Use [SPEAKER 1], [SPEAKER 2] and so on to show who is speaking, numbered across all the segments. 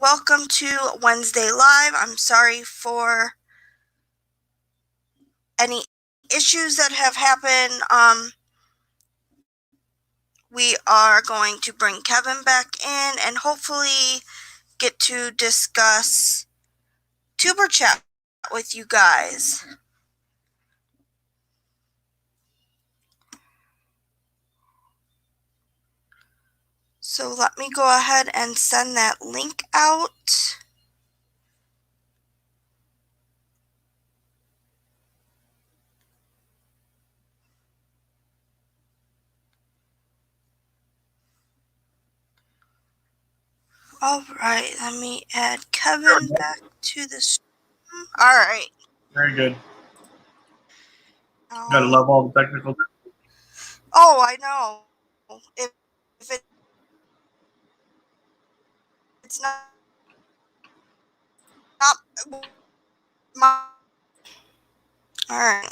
[SPEAKER 1] Welcome to Wednesday Live. I'm sorry for any issues that have happened. We are going to bring Kevin back in and hopefully get to discuss Tuber Chat with you guys. So let me go ahead and send that link out. All right, let me add Kevin back to the stream. All right.
[SPEAKER 2] Very good. Gotta love all the technical.
[SPEAKER 1] Oh, I know. If it's not my. All right.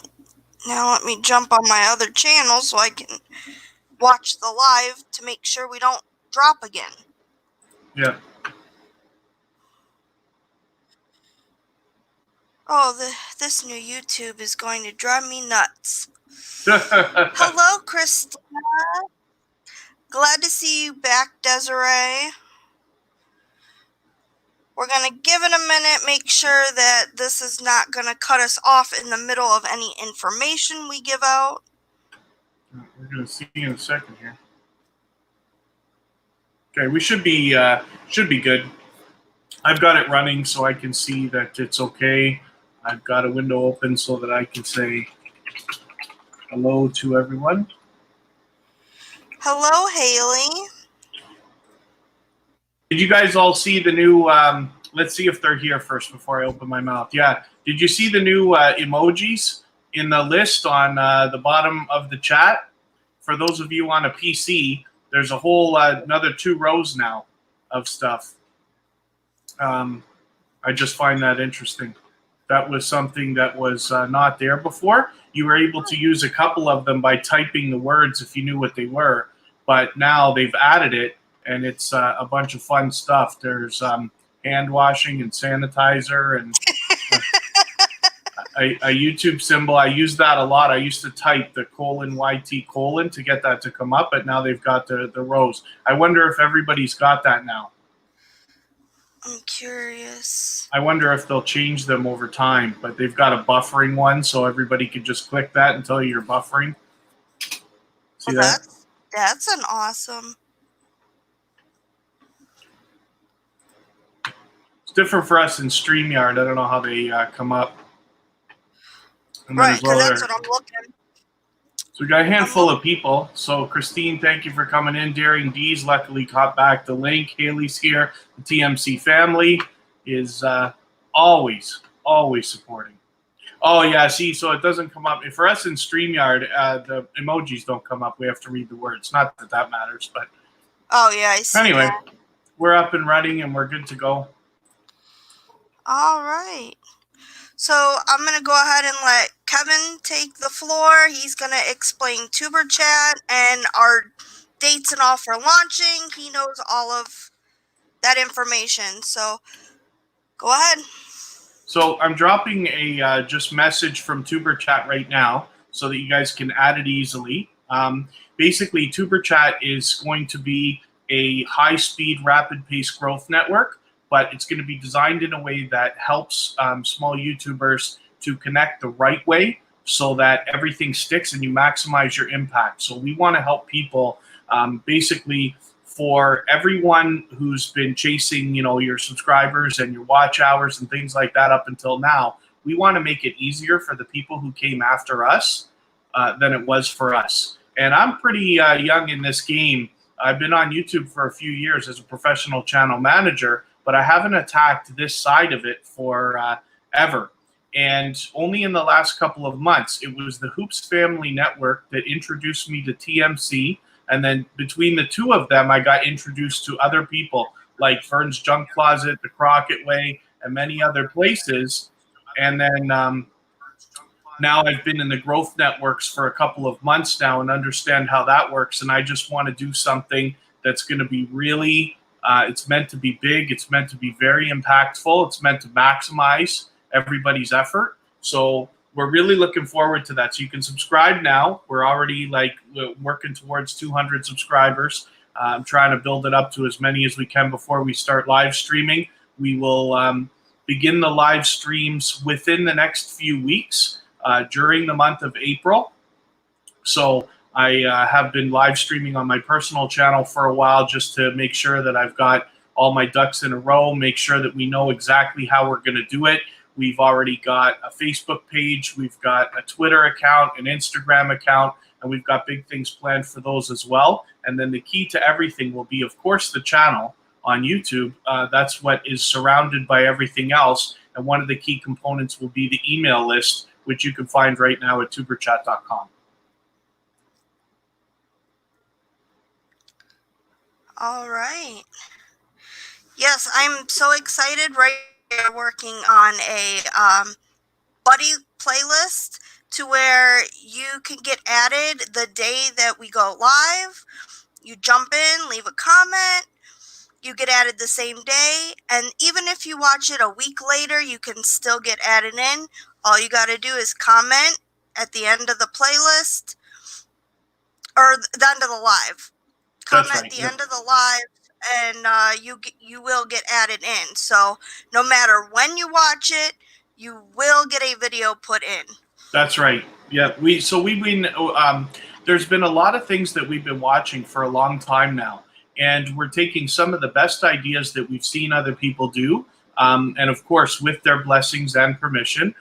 [SPEAKER 1] Now let me jump on my other channel so I can watch the live to make sure we don't drop again.
[SPEAKER 2] Yeah.
[SPEAKER 1] Oh, this new YouTube is going to drive me nuts. Hello, Christina. Glad to see you back, Desiree. We're going to give it a minute, make sure that this is not going to cut us off in the middle of any information we give out.
[SPEAKER 2] We're going to see in a second here. Okay, we should be good. I've got it running so I can see that it's okay. I've got a window open so that I can say hello to everyone.
[SPEAKER 1] Hello, Haley.
[SPEAKER 2] Did you guys all see the new, let's see if they're here first before I open my mouth. Yeah, did you see the new emojis in the list on the bottom of the chat? For those of you on a PC, there's a whole another 2 rows now of stuff. I just find that interesting. That was something that was not there before. You were able to use a couple of them by typing the words if you knew what they were. But now they've added it, and it's a bunch of fun stuff. There's hand washing and sanitizer and a YouTube symbol. I use that a lot. I used to type the :YT : to get that to come up, but now they've got the rows. I wonder if everybody's got that now.
[SPEAKER 1] I'm curious.
[SPEAKER 2] I wonder if they'll change them over time, but they've got a buffering one, so everybody can just click that and tell you you're buffering. See that?
[SPEAKER 1] That's an awesome.
[SPEAKER 2] It's different for us in StreamYard. I don't know how they come up.
[SPEAKER 1] Right, because that's what I'm looking.
[SPEAKER 2] So we got a handful of people. So Christine, thank you for coming in. Daring D's luckily caught back the link. Haley's here. The TMC family is always supporting. Oh yeah, see, so it doesn't come up. For us in StreamYard, the emojis don't come up. We have to read the words. Not that that matters, but
[SPEAKER 1] oh yeah, I see.
[SPEAKER 2] Anyway, we're up and running and we're good to go.
[SPEAKER 1] All right. So I'm going to go ahead and let Kevin take the floor. He's going to explain Tuber Chat and our dates and all for launching. He knows all of that information. So go ahead.
[SPEAKER 2] So I'm dropping a just message from Tuber Chat right now so that you guys can add it easily. Basically, Tuber Chat is going to be a high-speed, rapid-paced growth network, but it's going to be designed in a way that helps small YouTubers to connect the right way so that everything sticks and you maximize your impact. So we want to help people basically for everyone who's been chasing, your subscribers and your watch hours and things like that up until now. We want to make it easier for the people who came after us than it was for us. And I'm pretty young in this game. I've been on YouTube for a few years as a professional channel manager, but I haven't attacked this side of it for ever. And only in the last couple of months, it was the Hoops Family Network that introduced me to TMC. And then between the two of them, I got introduced to other people like Vern's Junk Closet, The Crockett Way, and many other places. And then now I've been in the growth networks for a couple of months now and understand how that works. And I just want to do something that's going to be really It's meant to be big. It's meant to be very impactful. It's meant to maximize everybody's effort. So we're really looking forward to that. So you can subscribe now. We're already working towards 200 subscribers. I'm trying to build it up to as many as we can before we start live streaming. We will begin the live streams within the next few weeks during the month of April. So I have been live streaming on my personal channel for a while just to make sure that I've got all my ducks in a row, make sure that we know exactly how we're going to do it. We've already got a Facebook page, we've got a Twitter account, an Instagram account, and we've got big things planned for those as well. And then the key to everything will be, of course, the channel on YouTube. That's what is surrounded by everything else. And one of the key components will be the email list, which you can find right now at tuberchat.com.
[SPEAKER 1] All right. Yes, I'm so excited. Right here, working on a buddy playlist to where you can get added the day that we go live. You jump in, leave a comment, you get added the same day, and even if you watch it a week later, you can still get added in. All you got to do is comment at the end of the playlist, or the end of the live. Comment
[SPEAKER 2] Right.
[SPEAKER 1] at the end of the live, and you will get added in. So no matter when you watch it, you will get a video put in.
[SPEAKER 2] That's right. Yeah, we've been there's been a lot of things that we've been watching for a long time now, and we're taking some of the best ideas that we've seen other people do, and of course, with their blessings and permission,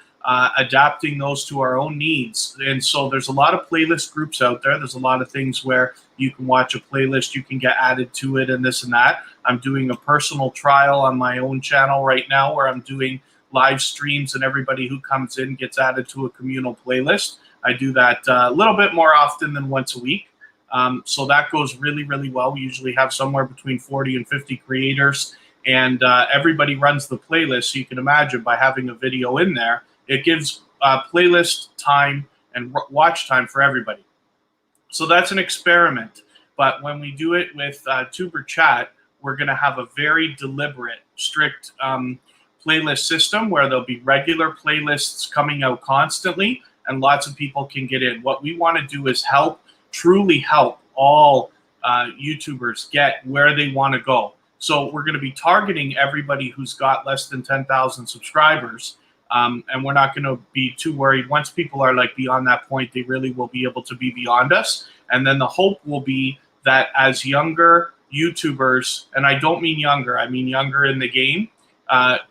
[SPEAKER 2] adapting those to our own needs. And so there's a lot of playlist groups out there. There's a lot of things where you can watch a playlist, you can get added to it, and this and that. I'm doing a personal trial on my own channel right now where I'm doing live streams, and everybody who comes in gets added to a communal playlist. I do that a little bit more often than once a week. So that goes really, really well. We usually have somewhere between 40 and 50 creators, and everybody runs the playlist. So you can imagine, by having a video in there, it gives playlist time and watch time for everybody. So that's an experiment. But when we do it with Tuber Chat, we're going to have a very deliberate, strict playlist system where there'll be regular playlists coming out constantly, and lots of people can get in. What we want to do is truly help all YouTubers get where they want to go. So we're going to be targeting everybody who's got less than 10,000 subscribers, and we're not going to be too worried. Once people are beyond that point, they really will be able to be beyond us. And then the hope will be that as younger YouTubers, and I don't mean younger, I mean younger in the game,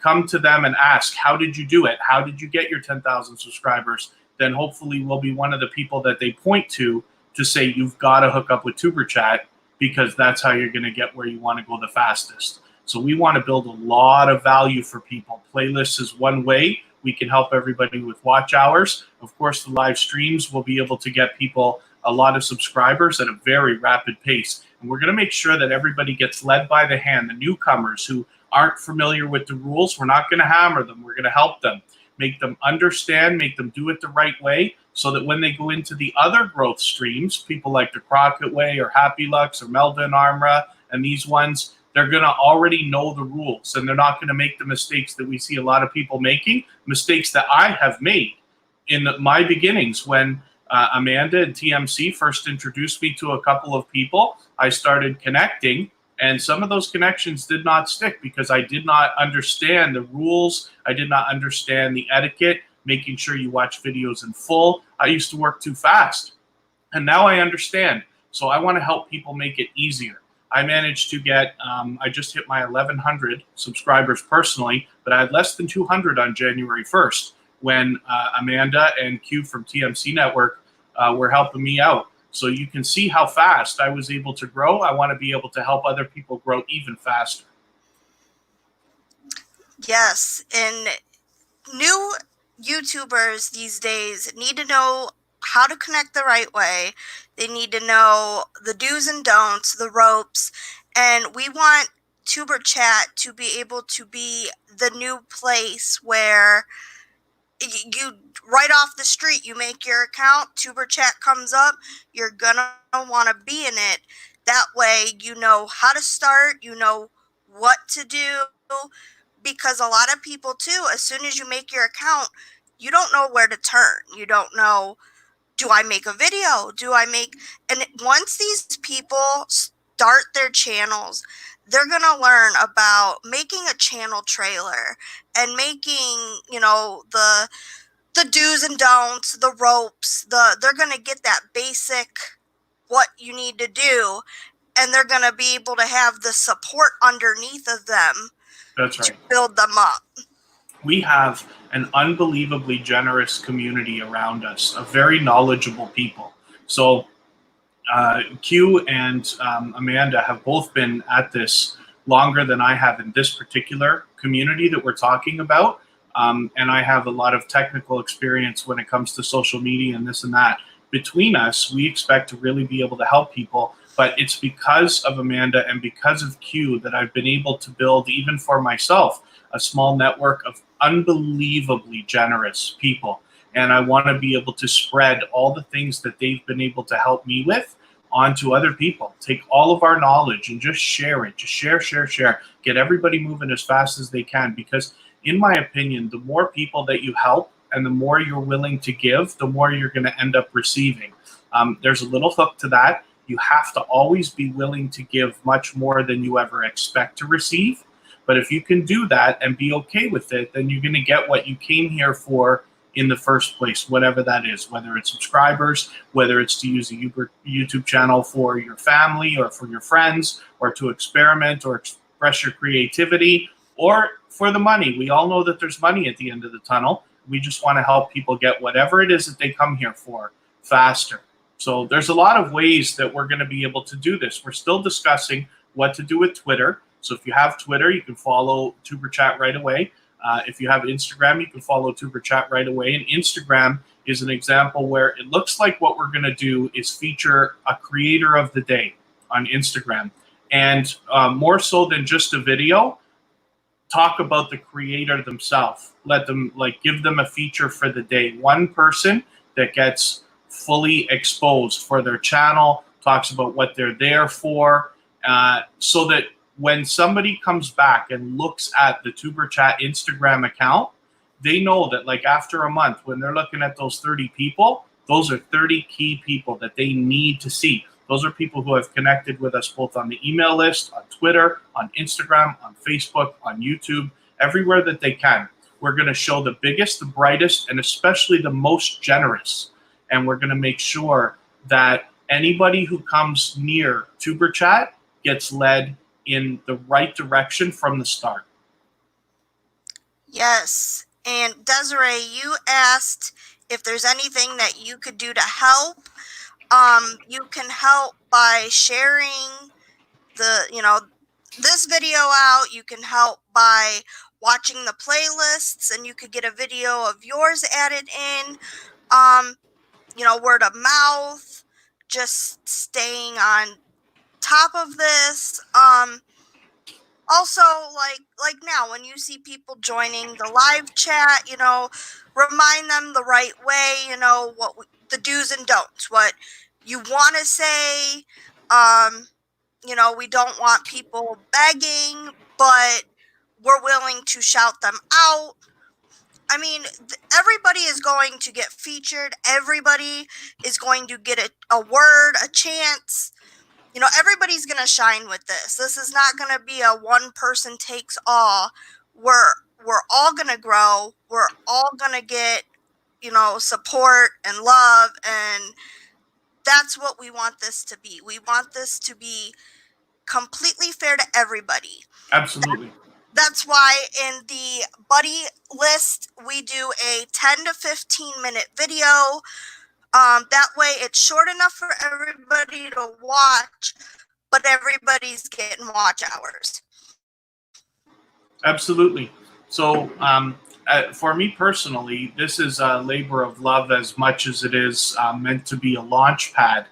[SPEAKER 2] come to them and ask, how did you do it? How did you get your 10,000 subscribers? Then hopefully we'll be one of the people that they point to say, you've got to hook up with Tuber Chat, because that's how you're going to get where you want to go the fastest. So we want to build a lot of value for people. Playlists is one way we can help everybody with watch hours. Of course, the live streams will be able to get people a lot of subscribers at a very rapid pace. And we're going to make sure that everybody gets led by the hand. The newcomers who aren't familiar with the rules, we're not going to hammer them. We're going to help them, make them understand, make them do it the right way, so that when they go into the other growth streams, people like the Crockett Way or Happy Lux or Melvin Armra and these ones, they're going to already know the rules, and they're not going to make the mistakes that we see a lot of people making, mistakes that I have made in my beginnings. When Amanda and TMC first introduced me to a couple of people, I started connecting, and some of those connections did not stick because I did not understand the rules. I did not understand the etiquette, making sure you watch videos in full. I used to work too fast, and now I understand. So I want to help people make it easier. I managed to get, I just hit my 1,100 subscribers personally, but I had less than 200 on January 1st when Amanda and Q from TMC Network were helping me out. So you can see how fast I was able to grow. I want to be able to help other people grow even faster.
[SPEAKER 1] Yes, and new YouTubers these days need to know how to connect the right way. They need to know the do's and don'ts, the ropes, and we want Tuber Chat to be able to be the new place where you right off the street, you make your account, Tuber Chat comes up, you're gonna want to be in it. That way you know how to start, you know what to do, because a lot of people too, as soon as you make your account, you don't know where to turn. You don't know, do I make a video? And once these people start their channels, they're going to learn about making a channel trailer and making, the do's and don'ts, the ropes, they're going to get that basic what you need to do, and they're going to be able to have the support underneath of them.
[SPEAKER 2] That's right.
[SPEAKER 1] To build them up.
[SPEAKER 2] We have an unbelievably generous community around us of very knowledgeable people. So Q and Amanda have both been at this longer than I have in this particular community that we're talking about. And I have a lot of technical experience when it comes to social media and this and that. Between us, we expect to really be able to help people. But it's because of Amanda and because of Q that I've been able to build, even for myself, a small network of unbelievably generous people. And I want to be able to spread all the things that they've been able to help me with onto other people. Take all of our knowledge and just share it. Just share. Get everybody moving as fast as they can. Because in my opinion, the more people that you help and the more you're willing to give, the more you're going to end up receiving. There's a little hook to that. You have to always be willing to give much more than you ever expect to receive. But if you can do that and be okay with it, then you're going to get what you came here for in the first place, whatever that is, whether it's subscribers, whether it's to use a YouTube channel for your family or for your friends, or to experiment or express your creativity, or for the money. We all know that there's money at the end of the tunnel. We just want to help people get whatever it is that they come here for faster. So there's a lot of ways that we're going to be able to do this. We're still discussing what to do with Twitter. So if you have Twitter, you can follow Tuber Chat right away. If you have Instagram, you can follow Tuber Chat right away. And Instagram is an example where it looks like what we're going to do is feature a creator of the day on Instagram. And more so than just a video, talk about the creator themselves. Let them, give them a feature for the day. One person that gets fully exposed for their channel, talks about what they're there for, so that when somebody comes back and looks at the Tuber Chat Instagram account, they know that after a month, when they're looking at those 30 people, those are 30 key people that they need to see. Those are people who have connected with us both on the email list, on Twitter, on Instagram, on Facebook, on YouTube, everywhere that they can. We're going to show the biggest, the brightest, and especially the most generous. And we're going to make sure that anybody who comes near Tuber Chat gets led in the right direction from the start.
[SPEAKER 1] Yes. And Desiree, you asked if there's anything that you could do to help. You can help by sharing this video out. You can help by watching the playlists, and you could get a video of yours added in. Word of mouth, just staying on top of this. Also, like now, when you see people joining the live chat, remind them the right way, what the do's and don'ts, what you want to say. We don't want people begging, but we're willing to shout them out. I mean, everybody is going to get featured. Everybody is going to get a word, a chance. Everybody's going to shine with this. This is not going to be a one person takes all. We're all going to grow. We're all going to get, support and love. And that's what we want this to be. We want this to be completely fair to everybody.
[SPEAKER 2] Absolutely.
[SPEAKER 1] That's why in the buddy list, we do a 10 to 15 minute video. That way it's short enough for everybody to watch, but everybody's getting watch hours.
[SPEAKER 2] Absolutely. So for me personally, this is a labor of love as much as it is meant to be a launch pad.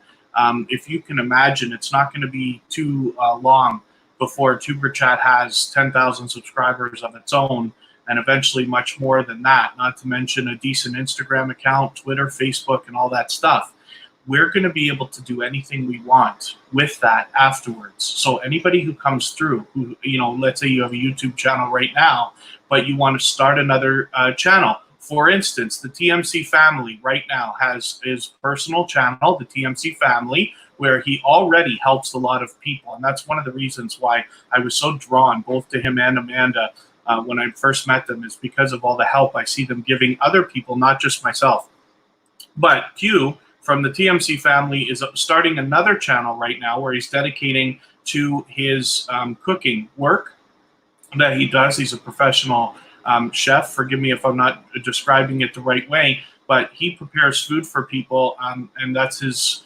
[SPEAKER 2] If you can imagine, it's not going to be too long before Tuber Chat has 10,000 subscribers of its own, and eventually much more than that, not to mention a decent Instagram account, Twitter, Facebook, and all that stuff. we're going to be able to do anything we want with that afterwards. So anybody who comes through, who, let's say you have a YouTube channel right now, but you want to start another channel. For instance, the TMC Family right now has his personal channel, the TMC Family, where he already helps a lot of people. And that's one of the reasons why I was so drawn both to him and Amanda when I first met them, is because of all the help I see them giving other people, not just myself. But Q from the TMC Family is starting another channel right now where he's dedicating to his cooking work that he does. He's a professional chef. Forgive me if I'm not describing it the right way, but he prepares food for people, and that's his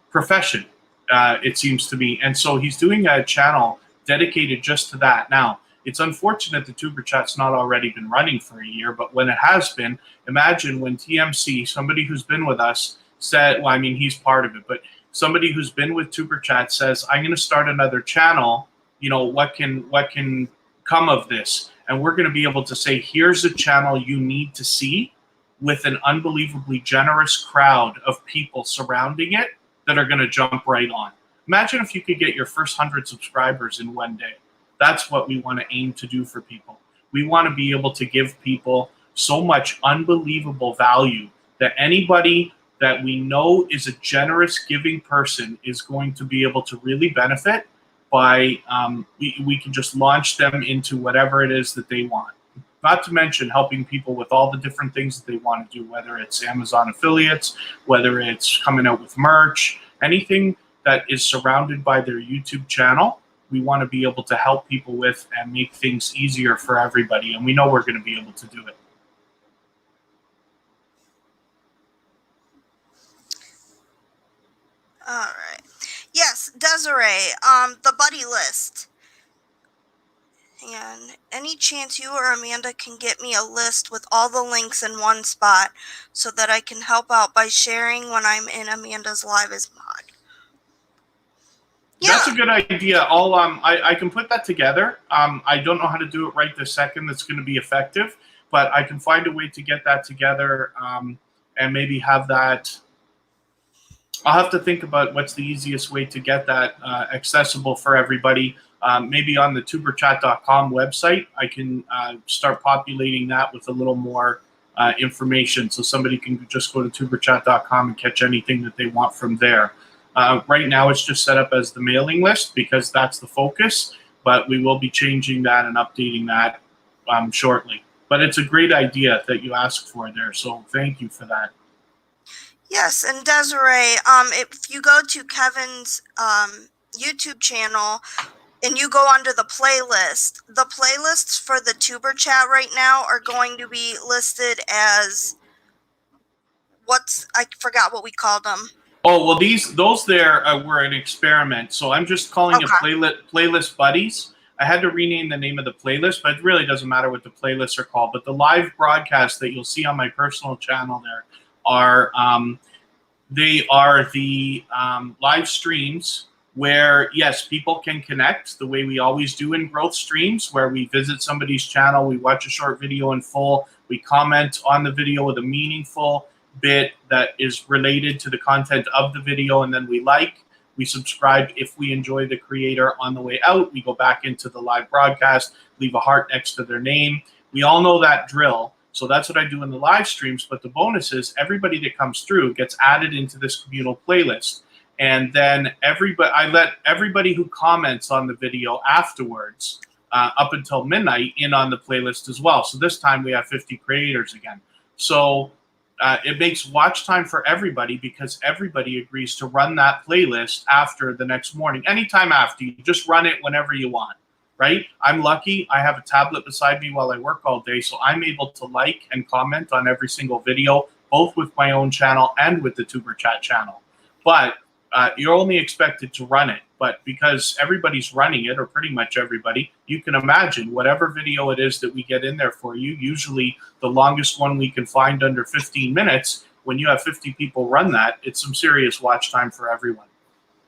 [SPEAKER 2] profession, it seems to me. And so he's doing a channel dedicated just to that. Now, it's unfortunate the Tuber Chat's not already been running for a year, but when it has been, imagine when TMC, somebody who's been with us, said, well, I mean, he's part of it, but somebody who's been with Tuber Chat says, I'm going to start another channel, what can come of this? And we're going to be able to say, here's a channel you need to see with an unbelievably generous crowd of people surrounding it that are going to jump right on. Imagine if you could get your first 100 subscribers in one day. That's what we want to aim to do for people. We want to be able to give people so much unbelievable value that anybody that we know is a generous giving person is going to be able to really benefit by, we can just launch them into whatever it is that they want. Not to mention helping people with all the different things that they want to do, whether it's Amazon affiliates, whether it's coming out with merch, anything that is surrounded by their YouTube channel, we want to be able to help people with and make things easier for everybody. And we know we're going to be able to do it.
[SPEAKER 1] All right. Yes, Desiree, the buddy list. And any chance you or Amanda can get me a list with all the links in one spot so that I can help out by sharing when I'm in Amanda's live as mod?
[SPEAKER 2] Yeah. That's a good idea. I can put that together. I don't know how to do it right this second that's going to be effective, but I can find a way to get that together and maybe have that. I'll have to think about what's the easiest way to get that accessible for everybody. Maybe on the tuberchat.com website, I can start populating that with a little more information so somebody can just go to tuberchat.com and catch anything that they want from there. Right now, it's just set up as the mailing list because that's the focus, but we will be changing that and updating that shortly. But it's a great idea that you asked for there, so thank you for that.
[SPEAKER 1] Yes, and Desiree, if you go to Kevin's YouTube channel and you go under the playlists for the Tuber Chat right now are going to be listed as I forgot what we called them.
[SPEAKER 2] Oh, well, those there were an experiment, so I'm just calling it playlist buddies. I had to rename the name of the playlist, but it really doesn't matter what the playlists are called. But the live broadcasts that you'll see on my personal channel there are the live streams where, yes, people can connect the way we always do in growth streams, where we visit somebody's channel, we watch a short video in full, we comment on the video with a meaningful bit that is related to the content of the video, and then we subscribe if we enjoy the creator. On the way out, we go back into the live broadcast, leave a heart next to their name. We all know that drill. So that's what I do in the live streams. But the bonus is everybody that comes through gets added into this communal playlist. And then I let everybody who comments on the video afterwards, up until midnight, in on the playlist as well. So this time we have 50 creators again. So it makes watch time for everybody because everybody agrees to run that playlist after the next morning. Anytime after, you just run it whenever you want. Right? I'm lucky. I have a tablet beside me while I work all day, so I'm able to like and comment on every single video, both with my own channel and with the Tuber Chat channel. But you're only expected to run it. But because everybody's running it, or pretty much everybody, you can imagine whatever video it is that we get in there for you, usually the longest one we can find under 15 minutes, when you have 50 people run that, it's some serious watch time for everyone.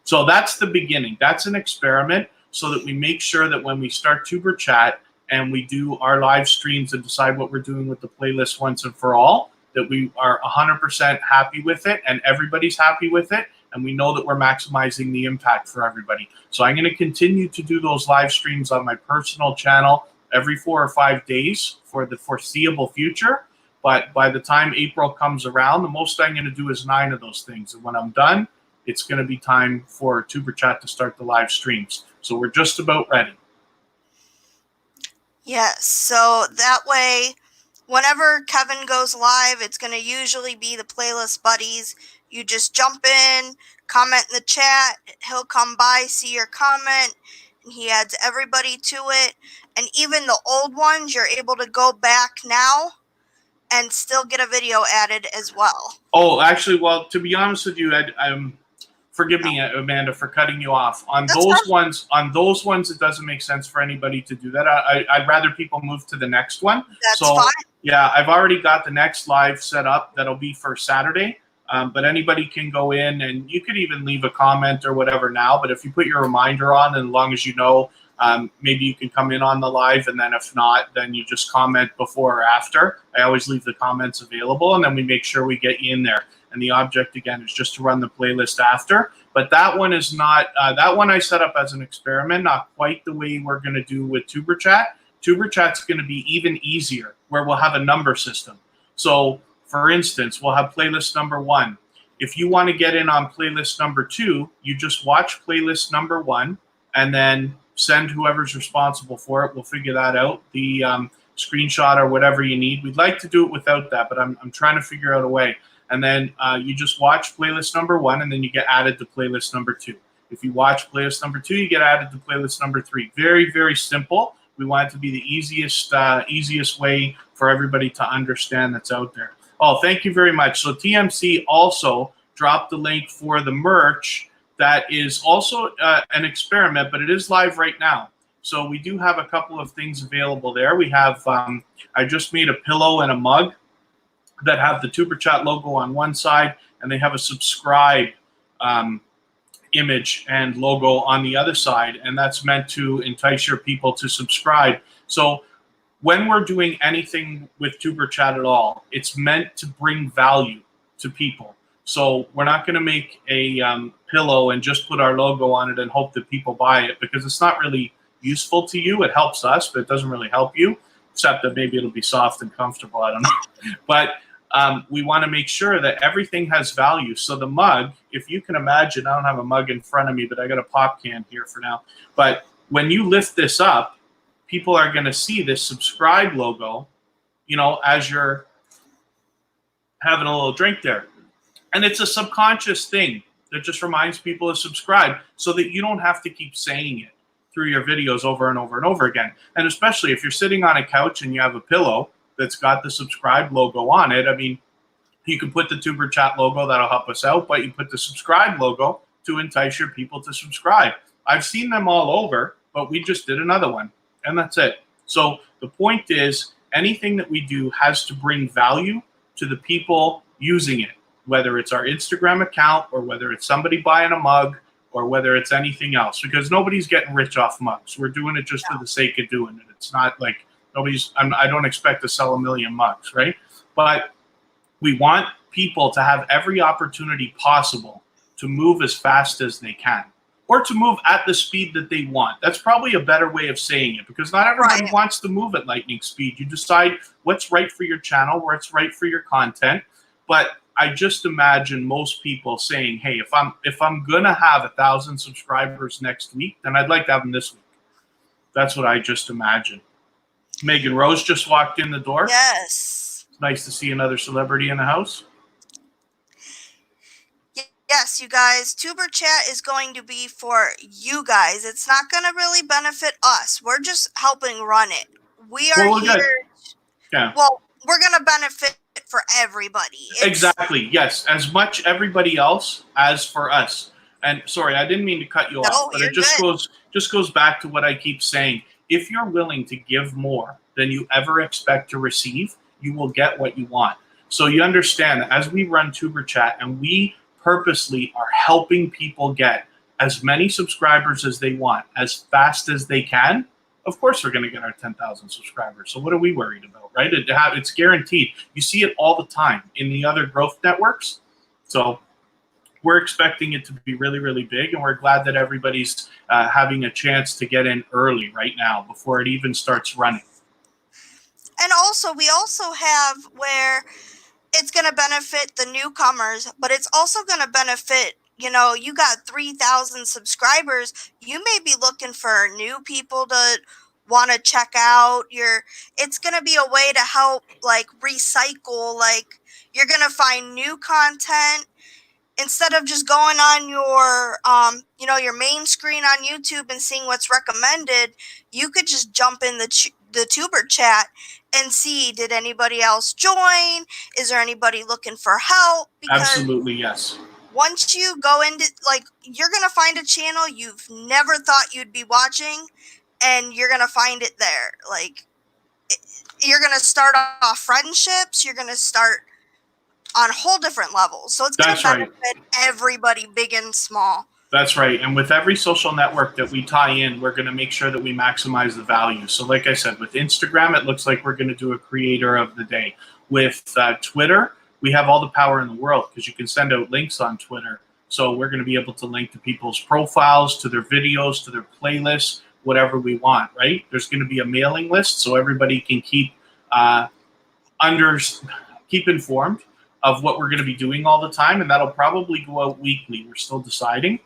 [SPEAKER 2] So that's the beginning. That's an experiment, so that we make sure that when we start Tuber Chat and we do our live streams and decide what we're doing with the playlist once and for all, that we are 100% happy with it and everybody's happy with it. And we know that we're maximizing the impact for everybody. So I'm going to continue to do those live streams on my personal channel every 4 or 5 days for the foreseeable future. But by the time April comes around, the most I'm going to do is 9 of those things. And when I'm done, it's going to be time for Tuber Chat to start the live streams. So we're just about ready.
[SPEAKER 1] Yes, so that way, whenever Kevin goes live, it's going to usually be the playlist buddies. You just jump in, comment in the chat, he'll come by, see your comment, and he adds everybody to it. And even the old ones, you're able to go back now and still get a video added as well.
[SPEAKER 2] Oh, actually, well, to be honest with you, forgive me, Amanda, for cutting you off. On those ones, it doesn't make sense for anybody to do that. I'd rather people move to the next one.
[SPEAKER 1] That's fine.
[SPEAKER 2] Yeah, I've already got the next live set up. That'll be for Saturday. But anybody can go in, and you could even leave a comment or whatever now. But if you put your reminder on, and as long as you know, maybe you can come in on the live, and then if not, then you just comment before or after. I always leave the comments available, and then we make sure we get you in there. And the object, again, is just to run the playlist after. But that one is not, that one I set up as an experiment, not quite the way we're going to do with Tuber Chat. Tuber Chat's going to be even easier, where we'll have a number system. So, for instance, we'll have playlist number 1. If you want to get in on playlist number 2, you just watch playlist number 1 and then send whoever's responsible for it. We'll figure that out, the screenshot or whatever you need. We'd like to do it without that, but I'm trying to figure out a way. And then you just watch playlist number 1, and then you get added to playlist number 2. If you watch playlist number 2, you get added to playlist number 3. Very, very simple. We want it to be the easiest way for everybody to understand that's out there. Oh, thank you very much. So TMC also dropped the link for the merch that is also an experiment, but it is live right now. So we do have a couple of things available there. We have, I just made a pillow and a mug that have the Tuber Chat logo on one side, and they have a subscribe image and logo on the other side, and that's meant to entice your people to subscribe. So when we're doing anything with Tuber Chat at all, it's meant to bring value to people. So we're not going to make a pillow and just put our logo on it and hope that people buy it, because it's not really useful to you. It helps us, but it doesn't really help you, except that maybe it'll be soft and comfortable. I don't know. But we want to make sure that everything has value. So the mug, if you can imagine, I don't have a mug in front of me, but I got a pop can here for now. But when you lift this up, people are going to see this subscribe logo, you know, as you're having a little drink there. And it's a subconscious thing that just reminds people to subscribe, so that you don't have to keep saying it through your videos over and over and over again. And especially if you're sitting on a couch and you have a pillow that's got the subscribe logo on it. I mean, you can put the Tuber Chat logo, that'll help us out, but you put the subscribe logo to entice your people to subscribe. I've seen them all over, but we just did another one, and that's it. So the point is, anything that we do has to bring value to the people using it, whether it's our Instagram account or whether it's somebody buying a mug or whether it's anything else, because nobody's getting rich off mugs. We're doing it just for the sake of doing it. It's not like I don't expect to sell 1 million mugs, right? But we want people to have every opportunity possible to move as fast as they can, or to move at the speed that they want. That's probably a better way of saying it, because not everybody wants to move at lightning speed. You decide what's right for your channel, what's right for your content. But I just imagine most people saying, hey, if I'm gonna have 1,000 subscribers next week, then I'd like to have them this week. That's what I just imagine. Megan Rose just walked in the door.
[SPEAKER 1] Yes.
[SPEAKER 2] It's nice to see another celebrity in the house.
[SPEAKER 1] Yes, you guys, Tuber Chat is going to be for you guys. It's not going to really benefit us. We're just helping run it. We are here.
[SPEAKER 2] Good. Yeah.
[SPEAKER 1] Well, we're going to benefit for everybody.
[SPEAKER 2] Exactly. Yes. As much everybody else as for us. And sorry, I didn't mean to cut you off, but it just goes back to what I keep saying. If you're willing to give more than you ever expect to receive, you will get what you want. So you understand that as we run Tuber Chat and we purposely are helping people get as many subscribers as they want, as fast as they can, of course we're going to get our 10,000 subscribers. So what are we worried about, right? It's guaranteed. You see it all the time in the other growth networks. So we're expecting it to be really, really big, and we're glad that everybody's having a chance to get in early right now before it even starts running.
[SPEAKER 1] And also, we also have where it's going to benefit the newcomers, but it's also going to benefit, you know, you got 3,000 subscribers. You may be looking for new people to want to check out it's going to be a way to help like recycle, like you're going to find new content instead of just going on your you know, your main screen on YouTube and seeing what's recommended. You could just jump in the tuber chat and see, did anybody else join? Is there anybody looking for help? Because
[SPEAKER 2] absolutely, yes.
[SPEAKER 1] Once you go into, like, you're going to find a channel you've never thought you'd be watching, and you're going to find it there. Like, you're going to start off friendships. You're going to start on whole different levels. So it's going to benefit everybody, big and small.
[SPEAKER 2] That's right. And with every social network that we tie in, we're going to make sure that we maximize the value. So like I said, with Instagram, it looks like we're going to do a creator of the day. With Twitter, we have all the power in the world because you can send out links on Twitter. So we're going to be able to link to people's profiles, to their videos, to their playlists, whatever we want, right? There's going to be a mailing list so everybody can keep informed of what we're going to be doing all the time, and that'll probably go out weekly. We're still deciding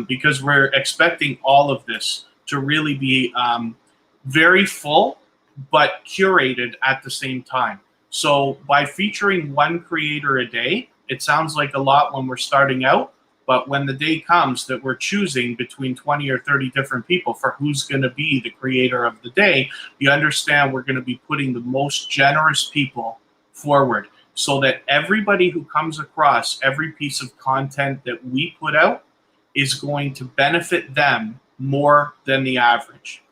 [SPEAKER 2] because we're expecting all of this to really be very full but curated at the same time. So by featuring one creator a day, it sounds like a lot when we're starting out, but when the day comes that we're choosing between 20 or 30 different people for who's going to be the creator of the day, you understand we're going to be putting the most generous people forward, so that everybody who comes across every piece of content that we put out is going to benefit them more than the average.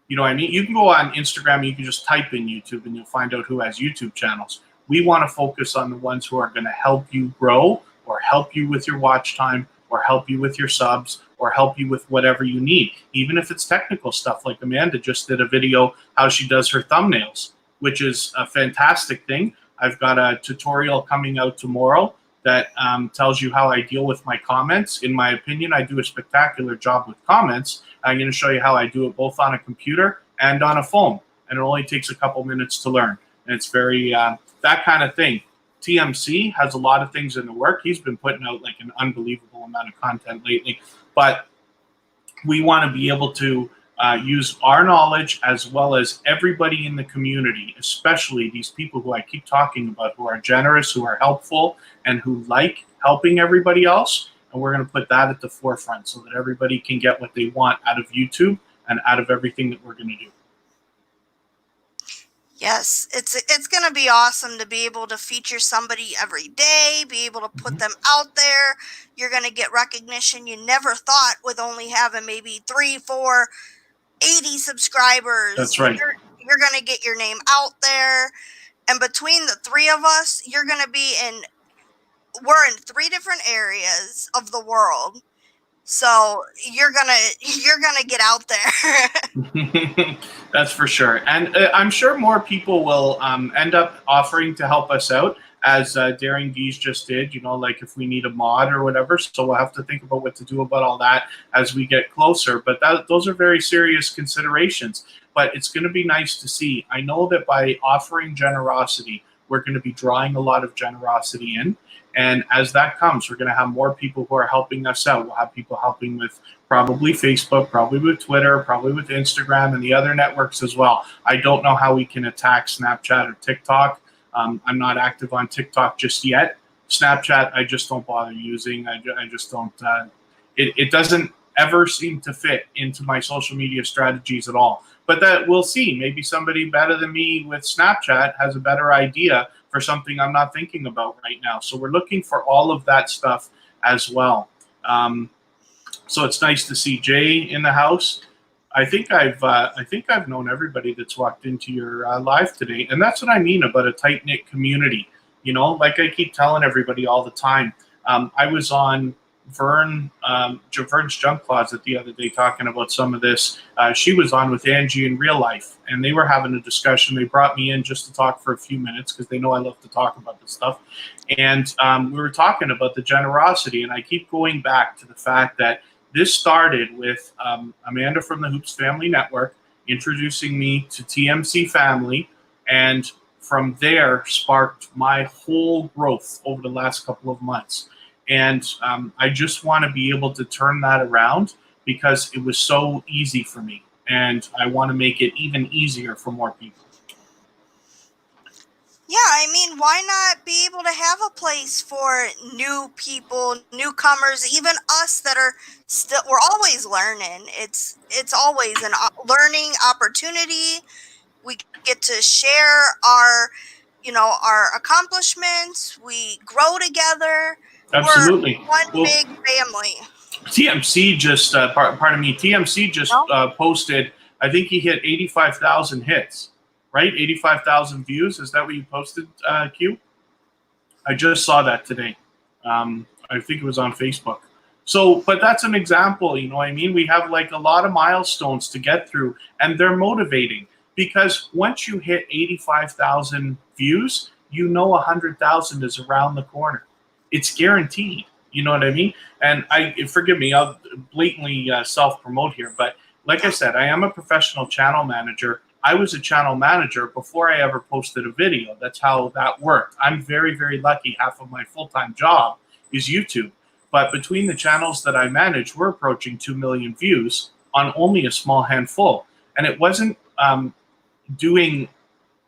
[SPEAKER 2] You know what I mean? You can go on Instagram, you can just type in YouTube and you'll find out who has YouTube channels. We want to focus on the ones who are going to help you grow, or help you with your watch time, or help you with your subs, or help you with whatever you need. Even if it's technical stuff, like Amanda just did a video how she does her thumbnails, which is a fantastic thing. I've got a tutorial coming out tomorrow that tells you how I deal with my comments. In my opinion, I do a spectacular job with comments. I'm going to show you how I do it both on a computer and on a phone. And it only takes a couple minutes to learn. And it's very, that kind of thing. TMC has a lot of things in the work. He's been putting out like an unbelievable amount of content lately. But we want to be able to use our knowledge as well as everybody in the community, especially these people who I keep talking about, who are generous, who are helpful, and who like helping everybody else. And we're going to put that at the forefront so that everybody can get what they want out of YouTube and out of everything that we're going to do.
[SPEAKER 1] Yes, it's going to be awesome to be able to feature somebody every day, be able to put them out there. You're going to get recognition you never thought with only having maybe 3, 4, 80 subscribers.
[SPEAKER 2] That's right.
[SPEAKER 1] You're going to get your name out there. And between the three of us, we're in 3 different areas of the world. So you're gonna get out there.
[SPEAKER 2] That's for sure. And I'm sure more people will end up offering to help us out, as Daring Geese just did, you know, like if we need a mod or whatever. So we'll have to think about what to do about all that as we get closer. But those are very serious considerations. But it's going to be nice to see. I know that by offering generosity, we're going to be drawing a lot of generosity in. And as that comes, we're going to have more people who are helping us out. We'll have people helping with probably Facebook, probably with Twitter, probably with Instagram, and the other networks as well. I don't know how we can attack Snapchat or TikTok. I'm not active on TikTok just yet. Snapchat, I just don't bother using. I just don't. It doesn't ever seem to fit into my social media strategies at all. But that we'll see. Maybe somebody better than me with Snapchat has a better idea for something I'm not thinking about right now. So we're looking for all of that stuff as well. So it's nice to see Jay in the house. I think I've known everybody that's walked into your live today, and that's what I mean about a tight knit community. You know, like I keep telling everybody all the time. I was on Vern's Junk Closet the other day talking about some of this. She was on with Angie in real life, and they were having a discussion. They brought me in just to talk for a few minutes because they know I love to talk about this stuff. And we were talking about the generosity, and I keep going back to the fact that this started with Amanda from the Hoops Family Network introducing me to TMC Family, and from there sparked my whole growth over the last couple of months. And I just want to be able to turn that around because it was so easy for me. And I want to make it even easier for more people.
[SPEAKER 1] Yeah, I mean, why not be able to have a place for new people, newcomers, even us that are still, we're always learning. It's always an learning opportunity. We get to share our, our accomplishments. We grow together.
[SPEAKER 2] Absolutely.
[SPEAKER 1] We're one
[SPEAKER 2] Well,
[SPEAKER 1] big family.
[SPEAKER 2] TMC just, pardon me, TMC just posted, I think he hit 85,000 hits, right? 85,000 views. Is that what you posted, Q? I just saw that today. I think it was on Facebook. So, but that's an example, you know what I mean? We have like a lot of milestones to get through, and they're motivating because once you hit 85,000 views, you know 100,000 is around the corner. It's guaranteed. You know what I mean? And forgive me, I'll blatantly self-promote here, but like I said, I am a professional channel manager. I was a channel manager before I ever posted a video. That's how that worked. I'm very, very lucky. Half of my full-time job is YouTube. But between the channels that I manage, we're approaching 2 million views on only a small handful. And it wasn't doing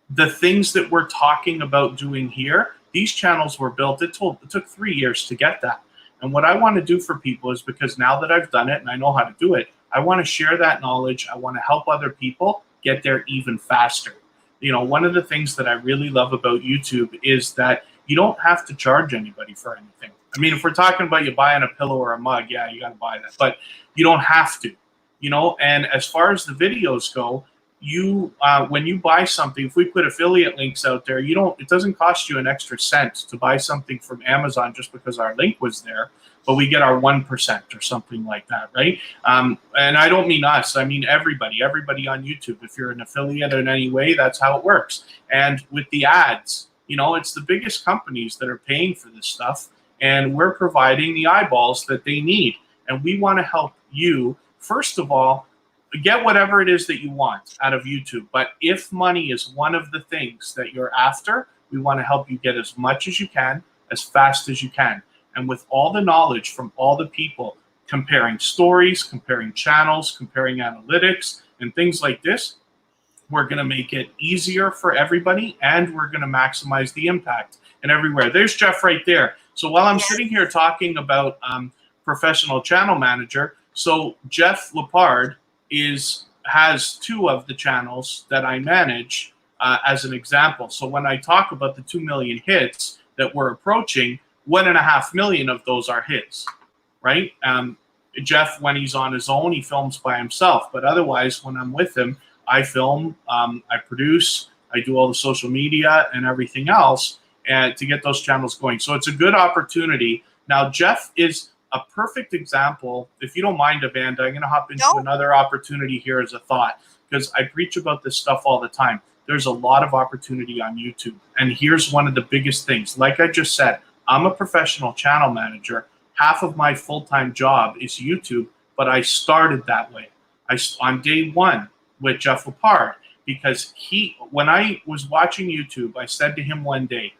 [SPEAKER 2] the things that we're talking about doing here. These channels were built. It took 3 years to get that. And what I want to do for people is, because now that I've done it and I know how to do it, I want to share that knowledge. I want to help other people get there even faster. You know, one of the things that I really love about YouTube is that you don't have to charge anybody for anything. I mean, if we're talking about you buying a pillow or a mug, yeah, you got to buy that, but you don't have to, you know. And as far as the videos go, you when you buy something, if we put affiliate links out there, it doesn't cost you an extra cent to buy something from Amazon just because our link was there, but we get our 1% or something like that, right? And I don't mean us, I mean everybody on YouTube. If you're an affiliate in any way, that's how it works. And with the ads, you know, it's the biggest companies that are paying for this stuff, and we're providing the eyeballs that they need. And we want to help you, first of all, get whatever it is that you want out of YouTube. But if money is one of the things that you're after, we want to help you get as much as you can, as fast as you can. And with all the knowledge from all the people, comparing stories, comparing channels, comparing analytics, and things like this, we're going to make it easier for everybody, and we're going to maximize the impact. And everywhere. There's Jeff right there. So while I'm sitting here talking about professional channel manager, so Jeff Lepard has 2 of the channels that I manage as an example. So when I talk about the 2 million hits that we're approaching, 1.5 million of those are his, right? Jeff, when he's on his own, he films by himself. But otherwise, when I'm with him, I film, I produce, I do all the social media and everything else to get those channels going. So it's a good opportunity. Now, Jeff is a perfect example. If you don't mind, Amanda, I'm going to hop into another opportunity here as a thought, because I preach about this stuff all the time. There's a lot of opportunity on YouTube. And here's one of the biggest things. Like I just said, I'm a professional channel manager. Half of my full-time job is YouTube, but I started that way. On day one with Jeff Lepard, because when I was watching YouTube, I said to him one day,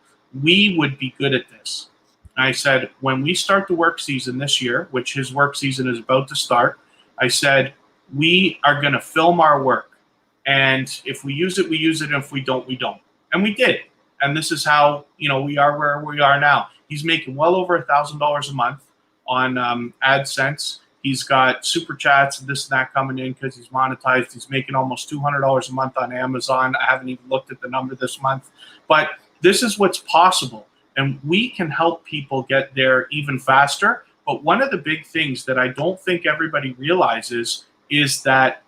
[SPEAKER 2] we would be good at this. I said, when we start the work season this year, which his work season is about to start, I said, we are going to film our work. And if we use it, we use it. And if we don't, we don't. And we did. And this is how, we are where we are now. He's making well over $1,000 a month on AdSense. He's got super chats and this and that coming in because he's monetized. He's making almost $200 a month on Amazon. I haven't even looked at the number this month. But this is what's possible. And we can help people get there even faster. But one of the big things that I don't think everybody realizes is that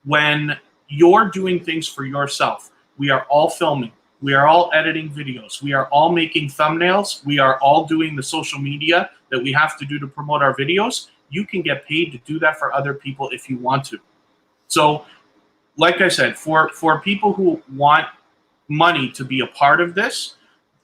[SPEAKER 2] when you're doing things for yourself, we are all filming. We are all editing videos. We are all making thumbnails. We are all doing the social media that we have to do to promote our videos. You can get paid to do that for other people if you want to. So, like I said, for people who want money to be a part of this,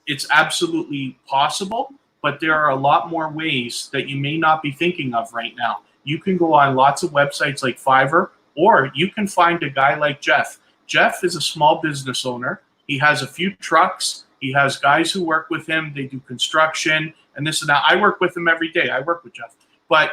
[SPEAKER 2] it's absolutely possible, but there are a lot more ways that you may not be thinking of right now. You can go on lots of websites like Fiverr, or you can find a guy like Jeff. Jeff is a small business owner. He has a few trucks. He has guys who work with him. They do construction and this and that. I work with him every day. I work with Jeff. But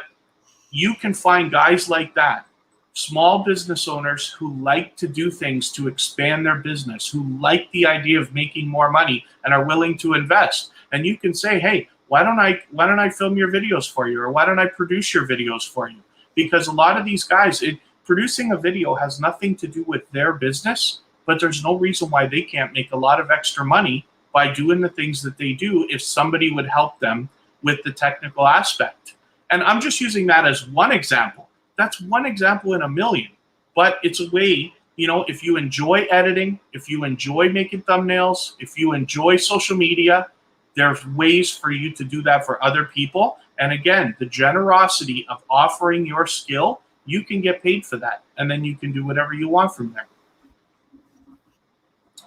[SPEAKER 2] you can find guys like that, small business owners who like to do things to expand their business, who like the idea of making more money and are willing to invest. And you can say, hey, why don't I film your videos for you? Or why don't I produce your videos for you? Because a lot of these guys, producing a video has nothing to do with their business, but there's no reason why they can't make a lot of extra money by doing the things that they do if somebody would help them with the technical aspect. And I'm just using that as one example. That's one example in a million. But it's a way, if you enjoy editing, if you enjoy making thumbnails, if you enjoy social media, there's ways for you to do that for other people. And again, the generosity of offering your skill, you can get paid for that. And then you can do whatever you want from there.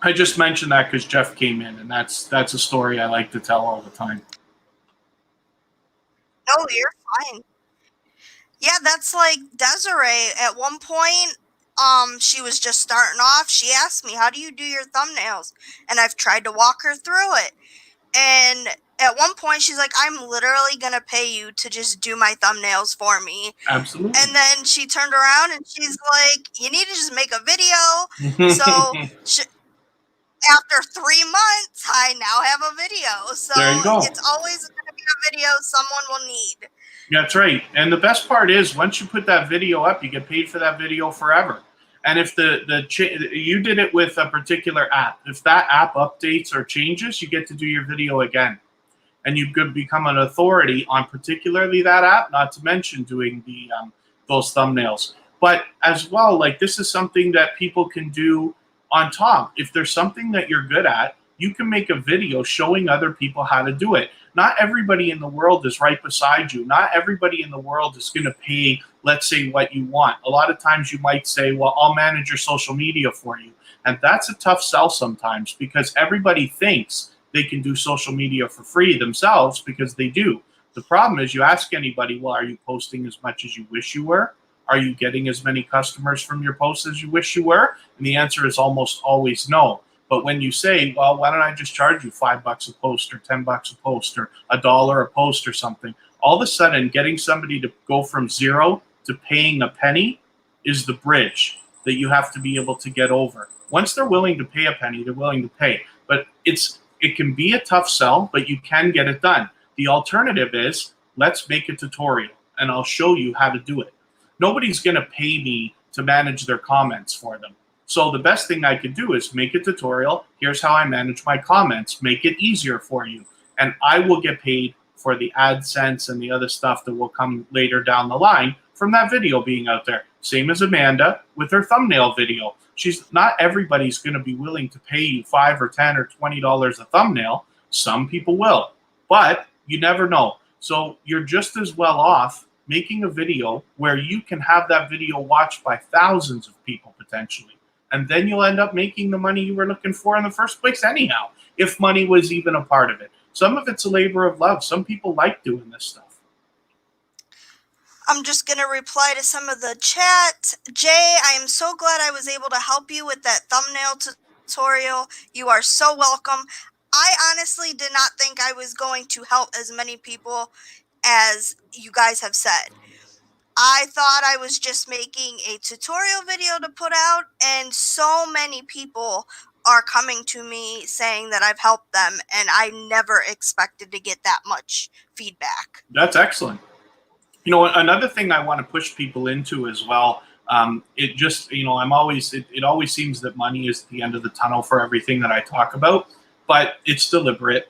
[SPEAKER 2] I just mentioned that because Jeff came in, and that's a story I like to tell all the time.
[SPEAKER 1] No, you're fine. Yeah, that's like Desiree. At one point, she was just starting off. She asked me, "How do you do your thumbnails?" And I've tried to walk her through it. And at one point, she's like, "I'm literally gonna pay you to just do my thumbnails for me."
[SPEAKER 2] Absolutely.
[SPEAKER 1] And then she turned around and she's like, "You need to just make a video." So after 3 months, I now have a video. So
[SPEAKER 2] there you go.
[SPEAKER 1] It's always going to be a video someone will need.
[SPEAKER 2] That's right. And the best part is, once you put that video up, you get paid for that video forever. And if you did it with a particular app, if that app updates or changes, you get to do your video again. And you could become an authority on particularly that app, not to mention doing those thumbnails. But as well, like, this is something that people can do on top. If there's something that you're good at, you can make a video showing other people how to do it. Not everybody in the world is right beside you. Not everybody in the world is going to pay, let's say, what you want. A lot of times you might say, well, I'll manage your social media for you. And that's a tough sell sometimes, because everybody thinks they can do social media for free themselves, because they do. The problem is, you ask anybody, well, are you posting as much as you wish you were? Are you getting as many customers from your posts as you wish you were? And the answer is almost always no. But when you say, well, why don't I just charge you $5 a post or $10 a post or $1 a post or something, all of a sudden getting somebody to go from zero to paying a penny is the bridge that you have to be able to get over. Once they're willing to pay a penny, they're willing to pay. But it can be a tough sell, but you can get it done. The alternative is, let's make a tutorial and I'll show you how to do it. Nobody's going to pay me to manage their comments for them. So the best thing I could do is make a tutorial. Here's how I manage my comments. Make it easier for you. And I will get paid for the AdSense and the other stuff that will come later down the line from that video being out there. Same as Amanda with her thumbnail video. Not everybody's going to be willing to pay you $5 or $10 or $20 a thumbnail. Some people will, but you never know. So you're just as well off making a video where you can have that video watched by thousands of people potentially. And then you'll end up making the money you were looking for in the first place anyhow, if money was even a part of it. Some of it's a labor of love. Some people like doing this stuff.
[SPEAKER 1] I'm just going to reply to some of the chat. Jay, I am so glad I was able to help you with that thumbnail tutorial. You are so welcome. I honestly did not think I was going to help as many people as you guys have said. I thought I was just making a tutorial video to put out, and so many people are coming to me saying that I've helped them, and I never expected to get that much feedback.
[SPEAKER 2] That's excellent. You know, another thing I want to push people into as well, it just, you know, it always seems that money is the end of the tunnel for everything that I talk about, but it's deliberate.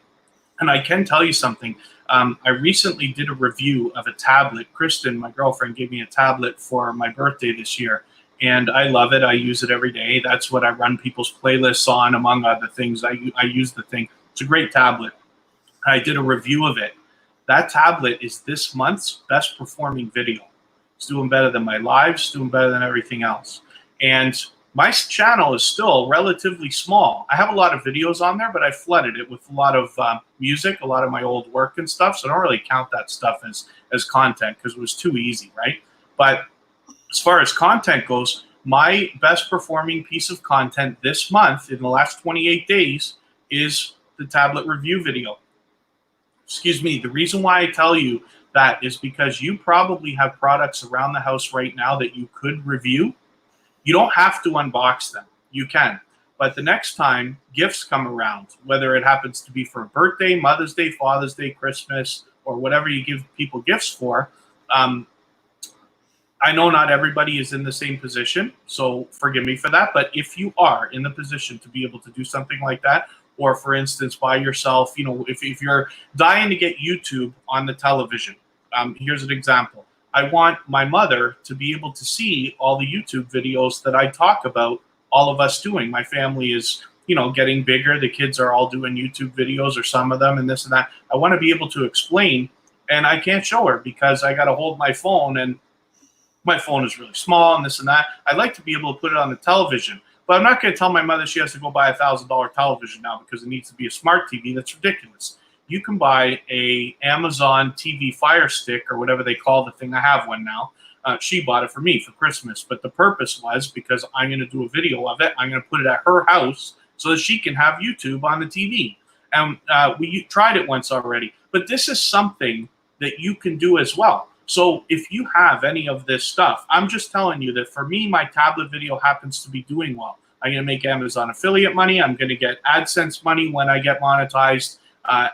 [SPEAKER 2] And I can tell you something. I recently did a review of a tablet. Kristen, my girlfriend, gave me a tablet for my birthday this year. and I love it. I use it every day. That's what I run people's playlists on, among other things. I use the thing. It's a great tablet. I did a review of it. That tablet is this month's best performing video. It's doing better than my lives, doing better than everything else. And my channel is still relatively small. I have a lot of videos on there, but I flooded it with a lot of music, a lot of my old work and stuff. So I don't really count that stuff as content because it was too easy, right? But as far as content goes, my best performing piece of content this month in the last 28 days is the tablet review video. Excuse me. The reason why I tell you that is because you probably have products around the house right now that you could review. You don't have to unbox them. You can. But the next time gifts come around, whether it happens to be for a birthday, Mother's Day, Father's Day, Christmas, or whatever you give people gifts for, I know not everybody is in the same position, so forgive me for that. But if you are in the position to be able to do something like that, or for instance, by yourself, if you're dying to get YouTube on the television, here's an example. I want my mother to be able to see all the YouTube videos that I talk about all of us doing. My family is, getting bigger. The kids are all doing YouTube videos, or some of them, and this and that. I want to be able to explain, and I can't show her because I got to hold my phone, and my phone is really small and this and that. I'd like to be able to put it on the television, but I'm not going to tell my mother she has to go buy a $1,000 television now because it needs to be a smart TV. That's ridiculous. You can buy a Amazon TV Fire Stick or whatever they call the thing. I have one now. She bought it for me for Christmas, but the purpose was because I'm going to do a video of it. I'm going to put it at her house so that she can have YouTube on the TV. And we tried it once already, but this is something that you can do as well. So if you have any of this stuff, I'm just telling you that for me, my tablet video happens to be doing well. I'm going to make Amazon affiliate money. I'm going to get AdSense money when I get monetized,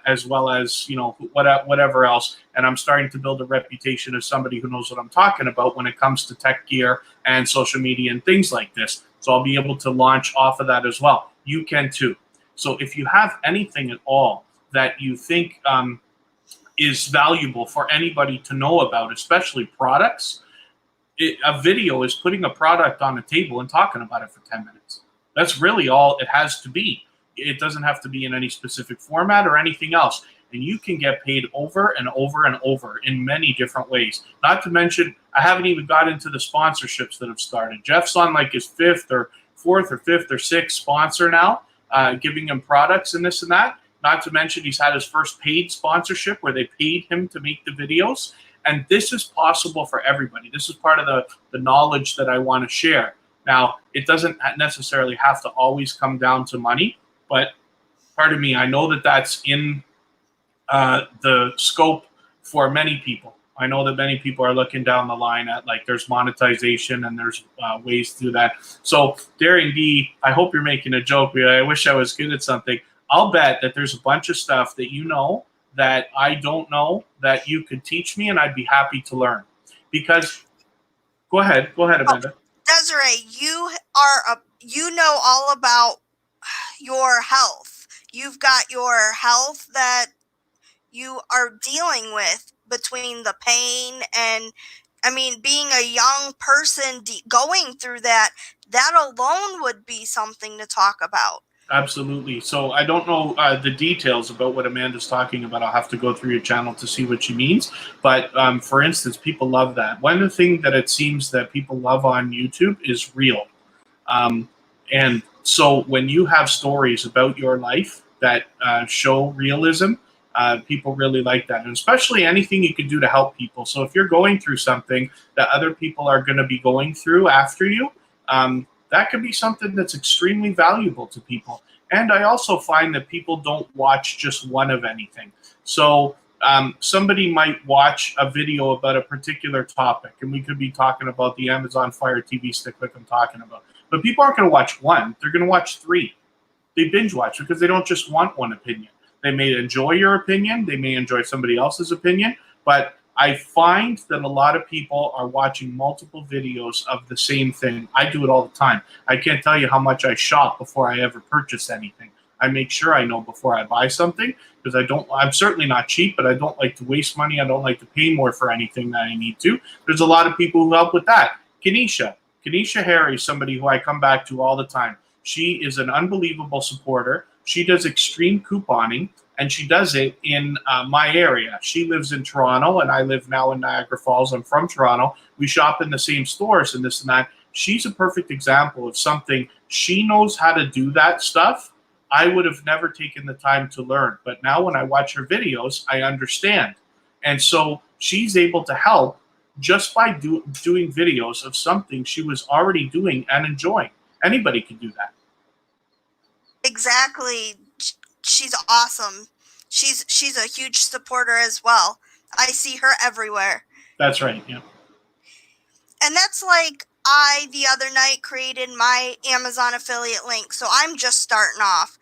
[SPEAKER 2] as well as, whatever else. And I'm starting to build a reputation as somebody who knows what I'm talking about when it comes to tech gear and social media and things like this. So I'll be able to launch off of that as well. You can too. So if you have anything at all that you think is valuable for anybody to know about, especially products, a video is putting a product on a table and talking about it for 10 minutes. That's really all it has to be. It doesn't have to be in any specific format or anything else. And you can get paid over and over and over in many different ways. Not to mention, I haven't even got into the sponsorships that have started. Jeff's on like his fourth or fifth or sixth sponsor now, giving him products and this and that. Not to mention he's had his first paid sponsorship where they paid him to make the videos. And this is possible for everybody. This is part of the knowledge that I want to share. Now, it doesn't necessarily have to always come down to money, but pardon me, I know that that's in the scope for many people. I know that many people are looking down the line at there's monetization and there's ways to do that. So, Daring D, I hope you're making a joke. I wish I was good at something. I'll bet that there's a bunch of stuff that you know that I don't know that you could teach me, and I'd be happy to learn. Because, go ahead, Amanda.
[SPEAKER 1] Desiree, you know all about your health. You've got your health that you are dealing with between the pain and, being a young person going through that alone would be something to talk about.
[SPEAKER 2] Absolutely. So I don't know the details about what Amanda's talking about. I'll have to go through your channel to see what she means. But for instance, people love that. One of the things that it seems that people love on YouTube is real. And so when you have stories about your life that show realism, people really like that. And especially anything you can do to help people. So if you're going through something that other people are going to be going through after you, that could be something that's extremely valuable to people. And I also find that people don't watch just one of anything. So somebody might watch a video about a particular topic, and we could be talking about the Amazon Fire TV Stick like I'm talking about. But people aren't going to watch one. They're going to watch three. They binge watch because they don't just want one opinion. They may enjoy your opinion. They may enjoy somebody else's opinion. But I find that a lot of people are watching multiple videos of the same thing. I do it all the time. I can't tell you how much I shop before I ever purchase anything. I make sure I know before I buy something because I'm certainly not cheap, but I don't like to waste money. I don't like to pay more for anything that I need to. There's a lot of people who help with that. Kenesha, Kanisha Harry, somebody who I come back to all the time. She is an unbelievable supporter. She does extreme couponing, and she does it in my area. She lives in Toronto, and I live now in Niagara Falls. I'm from Toronto. We shop in the same stores and this and that. She's a perfect example of something. She knows how to do that stuff. I would have never taken the time to learn. But now when I watch her videos, I understand. And so she's able to help just by doing videos of something she was already doing and enjoying. Anybody can do that.
[SPEAKER 1] Exactly. She's awesome. She's a huge supporter as well. I see her everywhere.
[SPEAKER 2] That's right, yeah.
[SPEAKER 1] And that's like I, the other night, created my Amazon affiliate link. So I'm just starting off.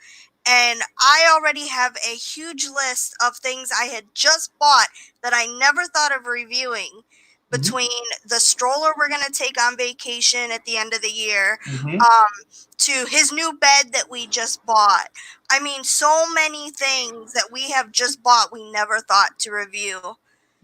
[SPEAKER 1] And I already have a huge list of things I had just bought that I never thought of reviewing. Between the stroller we're going to take on vacation at the end of the year, to his new bed that we just bought. I mean, so many things that we have just bought we never thought to review.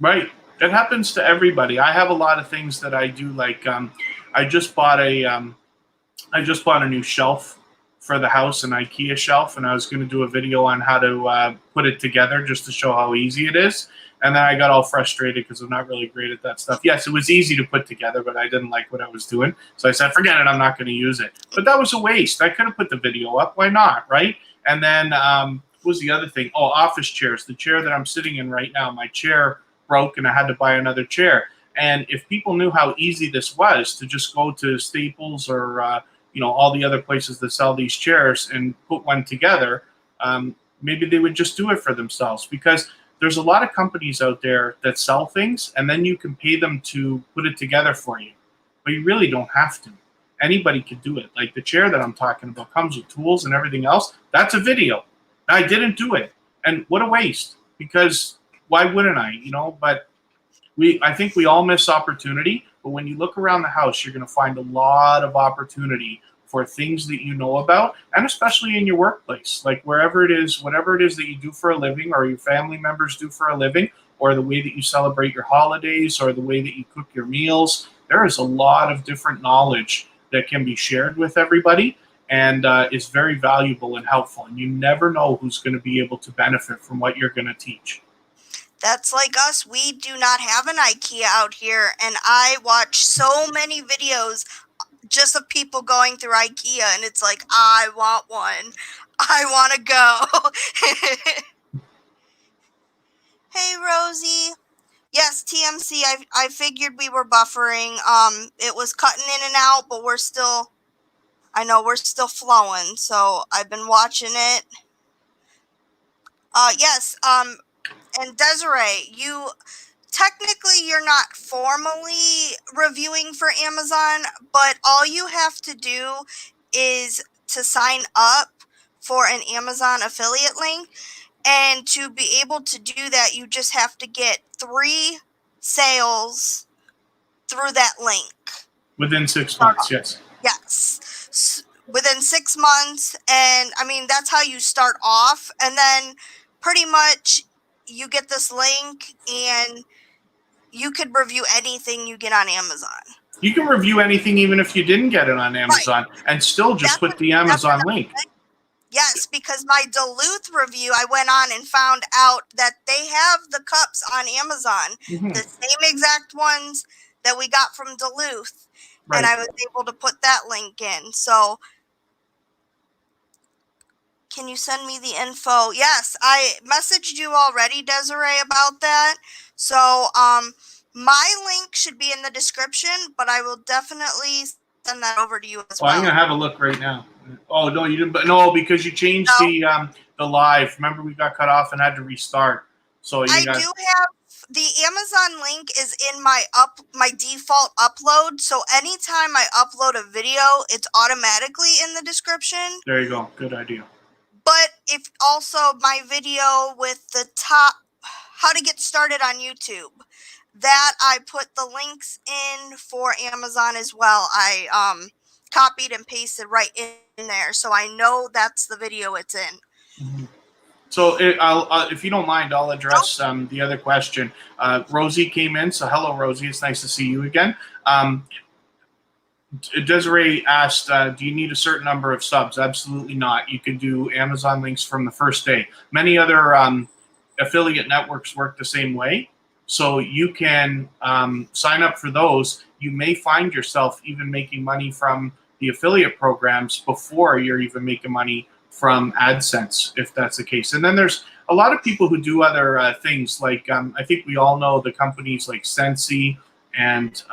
[SPEAKER 2] Right. It happens to everybody. I have a lot of things that I do. Like I just bought a new shelf for the house, an IKEA shelf, and I was going to do a video on how to put it together just to show how easy it is. And then I got all frustrated because I'm not really great at that stuff. Yes, it was easy to put together, but I didn't like what I was doing. So I said, forget it, I'm not going to use it. But that was a waste. I could have put the video up. Why not, right? And then what was the other thing? Oh, office chairs. The chair that I'm sitting in right now, my chair broke and I had to buy another chair. And if people knew how easy this was to just go to Staples or all the other places that sell these chairs and put one together, maybe they would just do it for themselves, because there's a lot of companies out there that sell things and then you can pay them to put it together for you. But you really don't have to. Anybody can do it. Like the chair that I'm talking about comes with tools and everything else. That's a video. I didn't do it. And what a waste, because why wouldn't I? But I think we all miss opportunity. But when you look around the house, you're going to find a lot of opportunity for things that you know about, and especially in your workplace, like wherever it is, whatever it is that you do for a living or your family members do for a living, or the way that you celebrate your holidays or the way that you cook your meals. There is a lot of different knowledge that can be shared with everybody, and is very valuable and helpful. And you never know who's going to be able to benefit from what you're going to teach.
[SPEAKER 1] That's like us. We do not have an IKEA out here, and I watch so many videos just of people going through IKEA, and it's like, I want one. I want to go. Hey, Rosie. Yes, TMC. I figured we were buffering. It was cutting in and out, but we're still flowing. So I've been watching it. Yes. And Desiree, you're not formally reviewing for Amazon, but all you have to do is to sign up for an Amazon affiliate link. And to be able to do that, you just have to get 3 sales through that link.
[SPEAKER 2] Within 6 months, yes.
[SPEAKER 1] Yes. Within 6 months. And I mean, that's how you start off. And then pretty much you get this link and you could review anything you get on Amazon.
[SPEAKER 2] You can review anything even if you didn't get it on Amazon, right, and still just put the Amazon link.
[SPEAKER 1] Yes, because my Duluth review, I went on and found out that they have the cups on Amazon, the same exact ones that we got from Duluth, right, and I was able to put that link in. So can you send me the info? Yes, I messaged you already, Desiree, about that. So my link should be in the description, but I will definitely send that over to you as well.
[SPEAKER 2] I'm going to have a look right now. Oh, no, you didn't. But no, because you changed the live. Remember, we got cut off and had to restart. So
[SPEAKER 1] I do have the Amazon link is in my default upload. So anytime I upload a video, it's automatically in the description.
[SPEAKER 2] There you go. Good idea.
[SPEAKER 1] But if also my video with the top, how to get started on YouTube, that I put the links in for Amazon as well. I copied and pasted right in there, so I know that's the video it's in.
[SPEAKER 2] So if you don't mind, I'll address the other question. Rosie came in, so hello, Rosie. It's nice to see you again. Desiree asked, do you need a certain number of subs? Absolutely not. You can do Amazon links from the first day. Many other affiliate networks work the same way. So you can sign up for those. You may find yourself even making money from the affiliate programs before you're even making money from AdSense, if that's the case. And then there's a lot of people who do other things, like I think we all know the companies like Sensi and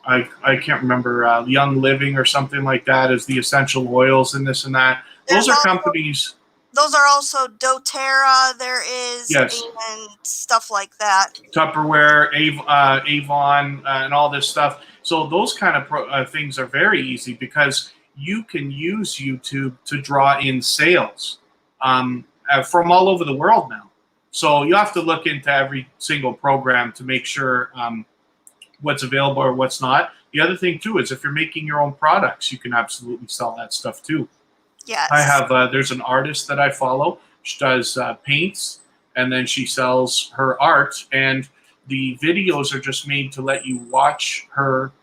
[SPEAKER 2] I can't remember, Young Living or something like that, as the essential oils and this and that. Those are companies.
[SPEAKER 1] Those are also doTERRA, there is,
[SPEAKER 2] yes,
[SPEAKER 1] and stuff like that.
[SPEAKER 2] Tupperware, Avon, and all this stuff. So those kind of things are very easy because you can use YouTube to draw in sales from all over the world now. So you have to look into every single program to make sure what's available or what's not. The other thing too is if you're making your own products, you can absolutely sell that stuff too.
[SPEAKER 1] Yes.
[SPEAKER 2] I have there's an artist that I follow. She does paints, and then she sells her art, and the videos are just made to let you watch her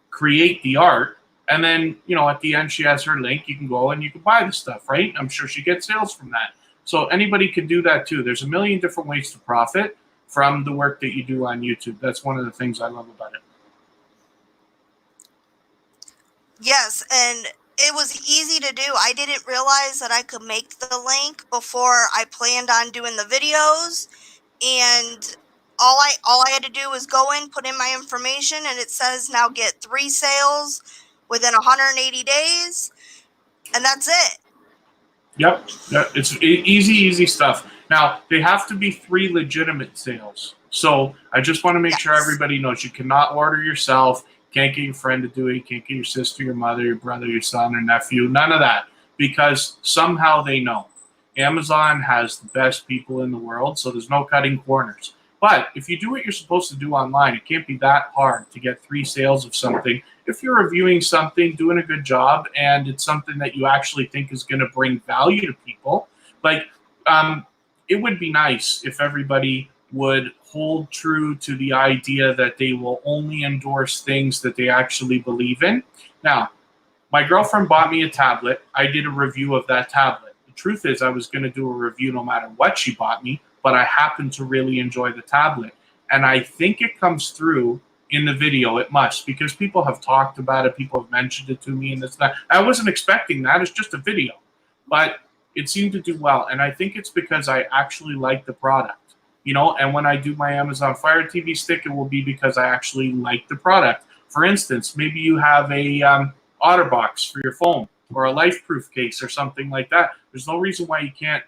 [SPEAKER 2] create the art. And then, at the end, she has her link. You can go and you can buy the stuff, right? I'm sure she gets sales from that. So anybody can do that too. There's a million different ways to profit from the work that you do on YouTube. That's one of the things I love about it.
[SPEAKER 1] Yes, and it was easy to do. I didn't realize that I could make the link before I planned on doing the videos, and all I had to do was go in, put in my information, and it says now get 3 sales within 180 days, and that's it.
[SPEAKER 2] Yep, it's easy stuff. Now, they have to be 3 legitimate sales. So I just want to make sure everybody knows you cannot order yourself. Can't get your friend to do it. You can't get your sister, your mother, your brother, your son, or nephew. None of that, because somehow they know. Amazon has the best people in the world, so there's no cutting corners. But if you do what you're supposed to do online, it can't be that hard to get 3 sales of something. If you're reviewing something, doing a good job, and it's something that you actually think is going to bring value to people, like it would be nice if everybody would hold true to the idea that they will only endorse things that they actually believe in. Now, my girlfriend bought me a tablet. I did a review of that tablet. The truth is I was going to do a review no matter what she bought me, but I happened to really enjoy the tablet. And I think it comes through in the video. It must, because people have talked about it. People have mentioned it to me and this and that. I wasn't expecting that. It's just a video. But it seemed to do well. And I think it's because I actually like the product. And when I do my Amazon Fire TV stick, it will be because I actually like the product. For instance, maybe you have a OtterBox for your phone or a LifeProof case or something like that. There's no reason why you can't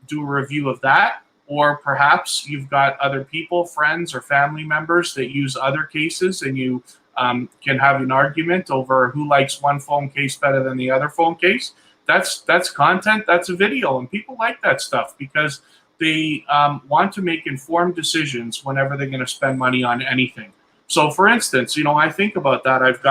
[SPEAKER 2] do a review of that. Or perhaps you've got other people, friends or family members that use other cases, and you can have an argument over who likes one phone case better than the other phone case. That's content. That's a video, and people like that stuff because they want to make informed decisions whenever they're going to spend money on anything. So, for instance, I think about that. I've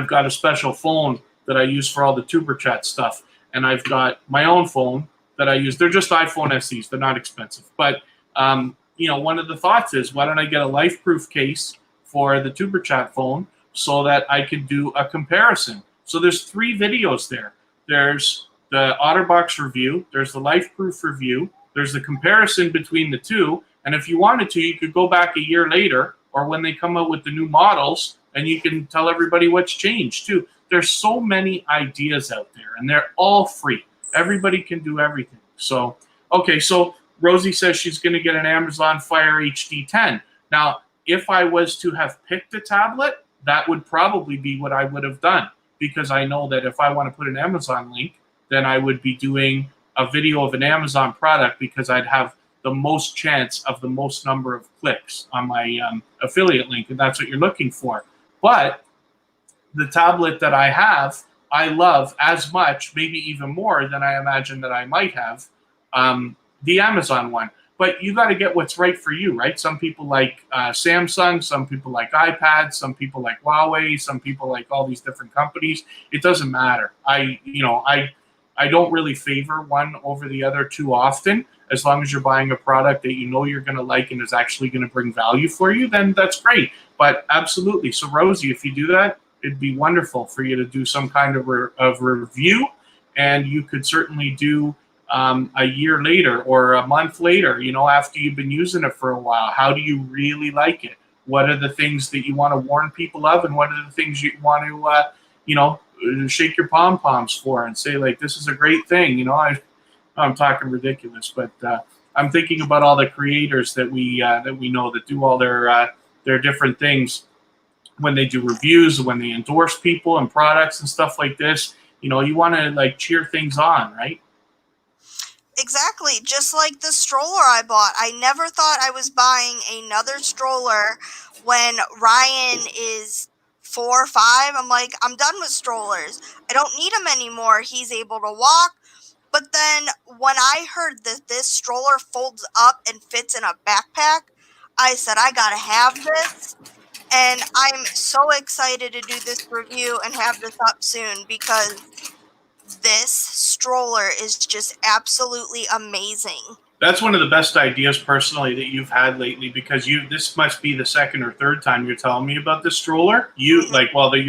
[SPEAKER 2] got a special phone that I use for all the Tuber Chat stuff, and I've got my own phone that I use. They're just iPhone SEs. They're not expensive. But, one of the thoughts is, why don't I get a LifeProof case for the Tuber Chat phone so that I could do a comparison? So there's 3 videos there. There's the OtterBox review, there's the LifeProof review, there's the comparison between the two, and if you wanted to, you could go back a year later or when they come out with the new models, and you can tell everybody what's changed too. There's so many ideas out there, and they're all free. Everybody can do everything. So, okay, so Rosie says she's going to get an Amazon Fire HD 10. Now, if I was to have picked a tablet, that would probably be what I would have done, because I know that if I want to put an Amazon link, then I would be doing a video of an Amazon product, because I'd have the most chance of the most number of clicks on my affiliate link, and that's what you're looking for. But the tablet that I have, I love as much, maybe even more than I imagine that I might have, the Amazon one. But you got to get what's right for you, right? Some people like Samsung, some people like iPads, some people like Huawei, some people like all these different companies. It doesn't matter. I don't really favor one over the other too often. As long as you're buying a product that you know you're going to like and is actually going to bring value for you, then that's great. But absolutely. So, Rosie, if you do that, it'd be wonderful for you to do some kind of review, and you could certainly do a year later or a month later, after you've been using it for a while. How do you really like it? What are the things that you want to warn people of, and what are the things you want to, shake your pom poms for and say, like, this is a great thing. I'm talking ridiculous, but I'm thinking about all the creators that we know that do all their different things when they do reviews, when they endorse people and products and stuff like this. You want to like cheer things on, right?
[SPEAKER 1] Exactly, just like the stroller I bought. I never thought I was buying another stroller when Ryan is 4 or 5. I'm like, I'm done with strollers. I don't need him anymore. He's able to walk. But then when I heard that this stroller folds up and fits in a backpack, I said, I gotta have this. And I'm so excited to do this review and have this up soon because this stroller is just absolutely amazing.
[SPEAKER 2] That's one of the best ideas personally that you've had lately, because this must be the second or third time you're telling me about this stroller. You're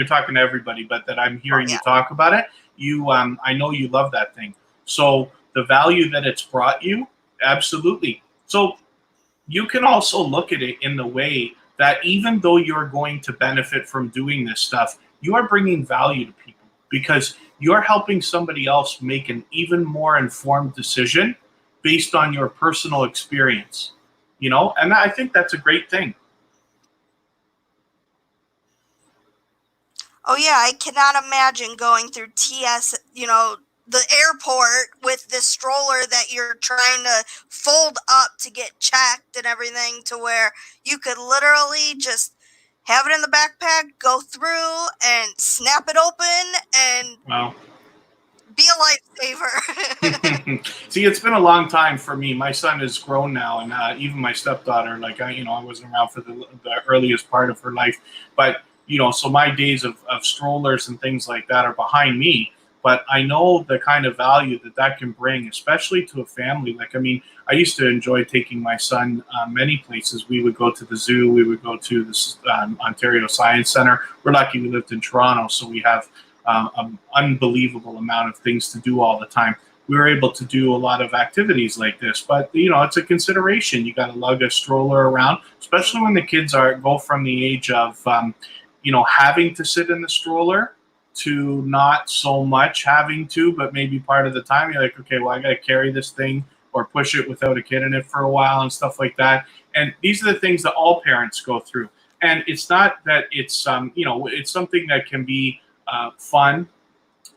[SPEAKER 2] talking to everybody, but that I'm hearing you talk about it. I know you love that thing. So the value that it's brought you, absolutely. So you can also look at it in the way that even though you're going to benefit from doing this stuff, you are bringing value to people because you're helping somebody else make an even more informed decision based on your personal experience, and I think that's a great thing.
[SPEAKER 1] Oh yeah, I cannot imagine going through TS, the airport with this stroller that you're trying to fold up to get checked and everything, to where you could literally just have it in the backpack, go through and snap it open and
[SPEAKER 2] Wow.
[SPEAKER 1] Be a lifesaver.
[SPEAKER 2] See, it's been a long time for me. My son is grown now, and even my stepdaughter, I wasn't around for the earliest part of her life, but so my days of strollers and things like that are behind me. But I know the kind of value that can bring, especially to a family. I used to enjoy taking my son many places. We would go to the zoo. We would go to the Ontario Science Center. We're lucky we lived in Toronto, so we have an unbelievable amount of things to do all the time. We were able to do a lot of activities like this, but it's a consideration. You got to lug a stroller around, especially when the kids go from the age of having to sit in the stroller to not so much having to, but maybe part of the time you're like, okay, well, I got to carry this thing or push it without a kid in it for a while and stuff like that. And these are the things that all parents go through. And it's not that it's it's something that can be fun,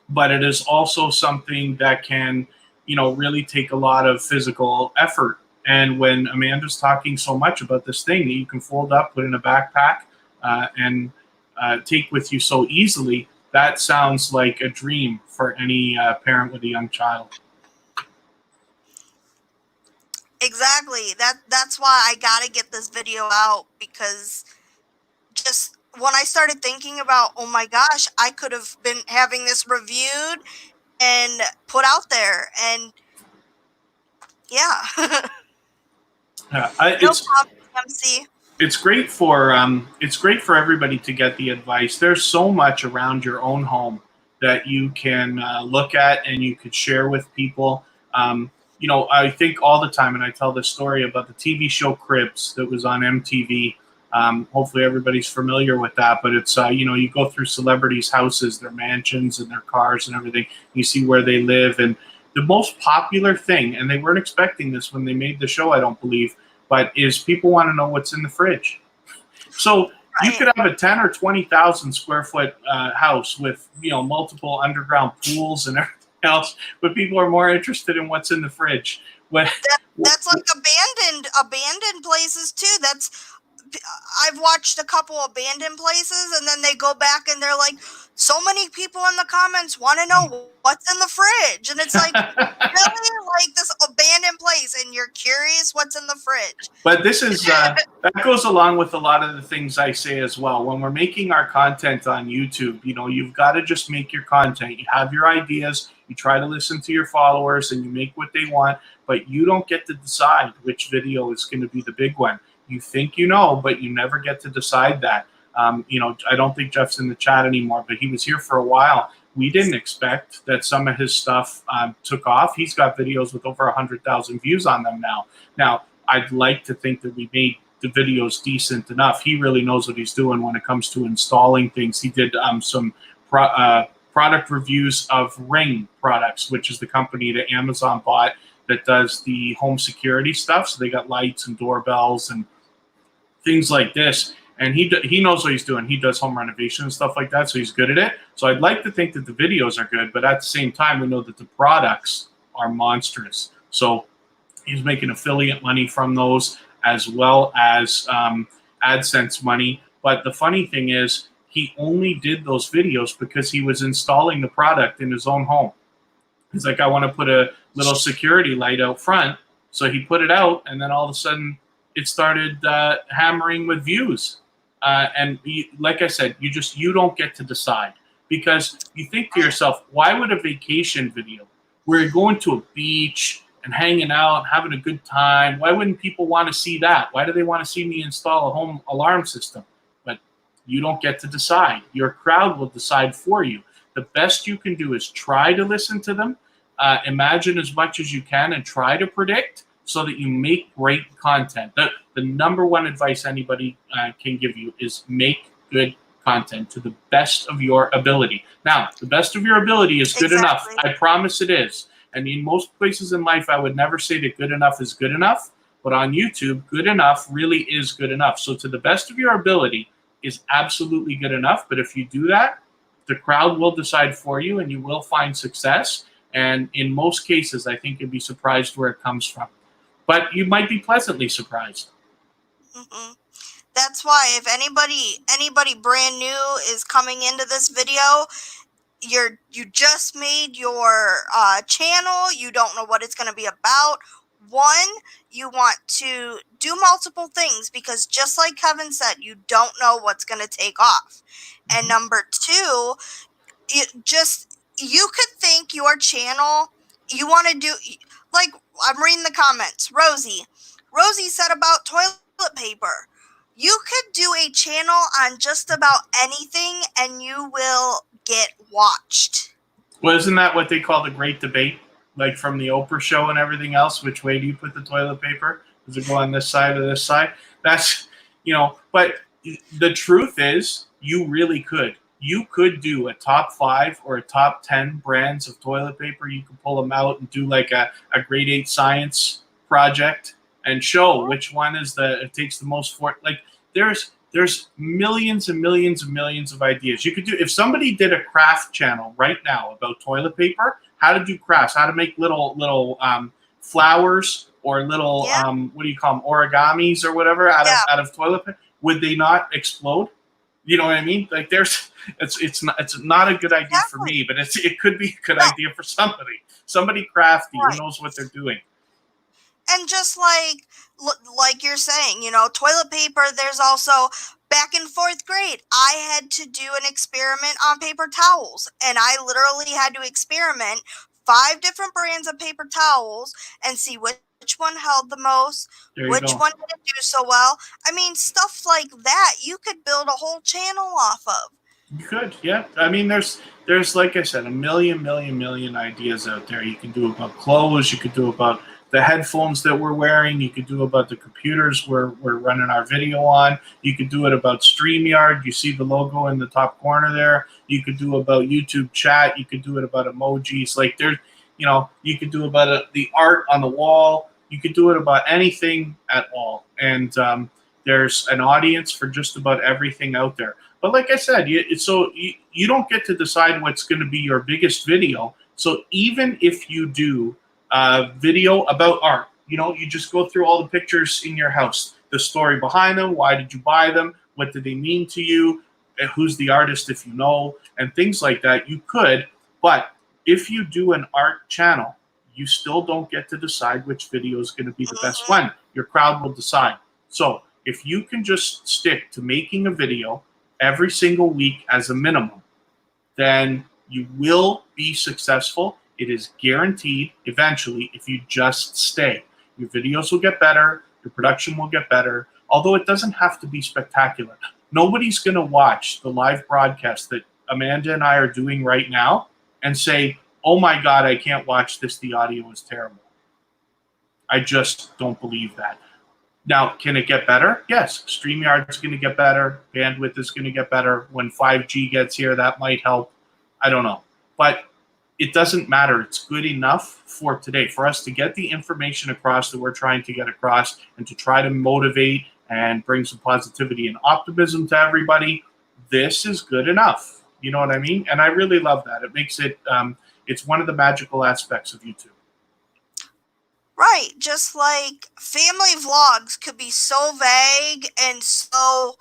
[SPEAKER 2] but it is also something that can really take a lot of physical effort. And when Amanda's talking so much about this thing that you can fold up, put in a backpack, and take with you so easily, that sounds like a dream for any parent with a young child.
[SPEAKER 1] Exactly. That's why I gotta get this video out, because just when I started thinking about, oh my gosh, I could have been having this reviewed and put out there, and yeah.
[SPEAKER 2] No
[SPEAKER 1] problem, TMC.
[SPEAKER 2] It's great for everybody to get the advice. There's so much around your own home that you can look at and you could share with people. I think all the time, and I tell this story about the TV show Cribs that was on MTV. Hopefully everybody's familiar with that, but it's you go through celebrities' houses, their mansions and their cars and everything. You see where they live, and the most popular thing, and they weren't expecting this when they made the show, I don't believe, but is people want to know what's in the fridge. So you could have a 10 or 20,000 square foot house with multiple underground pools and everything else, but people are more interested in what's in the fridge.
[SPEAKER 1] That's like abandoned places too. I've watched a couple abandoned places, and then they go back and they're like, so many people in the comments want to know what's in the fridge. And it's like, really? Like this abandoned place, and you're curious what's in the fridge.
[SPEAKER 2] But this is that goes along with a lot of the things I say as well. When we're making our content on YouTube, you've got to just make your content. You have your ideas, you try to listen to your followers, and you make what they want, but you don't get to decide which video is going to be the big one. You think you know, but you never get to decide that. I don't think Jeff's in the chat anymore, but he was here for a while. We didn't expect that some of his stuff took off. He's got videos with over 100,000 views on them now. Now, I'd like to think that we made the videos decent enough. He really knows what he's doing when it comes to installing things. He did some product reviews of Ring products, which is the company that Amazon bought that does the home security stuff. So they got lights and doorbells and things like this. And he knows what he's doing. He does home renovation and stuff like that, so he's good at it. So I'd like to think that the videos are good, but at the same time, we know that the products are monstrous. So he's making affiliate money from those as well as AdSense money. But the funny thing is, he only did those videos because he was installing the product in his own home. He's like, I want to put a little security light out front. So he put it out, and then all of a sudden, it started hammering with views. Like I said, you don't get to decide, because you think to yourself, why would a vacation video where you're going to a beach and hanging out, having a good time, why wouldn't people want to see that? Why do they want to see me install a home alarm system? But you don't get to decide. Your crowd will decide for you. The best you can do is try to listen to them, imagine as much as you can, and try to predict, so that you make great content. The number one advice anybody can give you is make good content to the best of your ability. Now, the best of your ability is good enough. I promise it is. And in most places in life, I would never say that good enough is good enough. But on YouTube, good enough really is good enough. So to the best of your ability is absolutely good enough. But if you do that, the crowd will decide for you, and you will find success. And in most cases, I think you'll be surprised where it comes from. But you might be pleasantly surprised.
[SPEAKER 1] Mm-hmm. That's why if anybody brand new is coming into this video, you just made your channel, you don't know what it's going to be about. One, you want to do multiple things, because just like Kevin said, you don't know what's going to take off. And number two, you could think your channel, you want to do, like, I'm reading the comments. Rosie said about toilet paper. You could do a channel on just about anything, and you will get watched.
[SPEAKER 2] Well, isn't that what they call the great debate? Like from the Oprah show and everything else, which way do you put the toilet paper? Does it go on this side or this side? That's, but the truth is, you really could. You could do a top 5 or a top 10 brands of toilet paper. You could pull them out and do like a grade 8 science project and show which one it takes the most for it. Like there's millions and millions and millions of ideas. You could do, if somebody did a craft channel right now about toilet paper, how to do crafts, how to make little flowers or little, what do you call them, origamis or whatever out of toilet paper, would they not explode? You know what I mean? Like it's not a good idea for me, but it could be a good idea for somebody crafty who knows what they're doing.
[SPEAKER 1] And just like you're saying, toilet paper, there's also, back in 4th grade, I had to do an experiment on paper towels, and I literally had to experiment 5 different brands of paper towels and see which one held the most, which one didn't do so well. I mean, stuff like that, you could build a whole channel off of.
[SPEAKER 2] You could, yeah. I mean, there's like I said, a million ideas out there. You can do about clothes. You could do about the headphones that we're wearing. You could do about the computers we're running our video on. You could do it about StreamYard. You see the logo in the top corner there. You could do about YouTube chat. You could do it about emojis. Like there's, you could do about the art on the wall. You could do it about anything at all. And there's an audience for just about everything out there. But like I said, you don't get to decide what's going to be your biggest video. So even if you do a video about art, you just go through all the pictures in your house, the story behind them, why did you buy them, what did they mean to you, who's the artist if you know, and things like that. You could, but if you do an art channel, you still don't get to decide which video is going to be the best one. Your crowd will decide. So if you can just stick to making a video every single week as a minimum, then you will be successful. It is guaranteed eventually if you just stay. Your videos will get better, your production will get better, although it doesn't have to be spectacular. Nobody's going to watch the live broadcast that Amanda and I are doing right now and say, oh my God, I can't watch this. The audio is terrible. I just don't believe that. Now, can it get better? Yes. StreamYard's going to get better. Bandwidth is going to get better. When 5G gets here, that might help. I don't know. But it doesn't matter. It's good enough for today, for us to get the information across that we're trying to get across and to try to motivate and bring some positivity and optimism to everybody. This is good enough. You know what I mean? And I really love that. It makes it, it's one of the magical aspects of YouTube.
[SPEAKER 1] Right, just like family vlogs could be so vague and so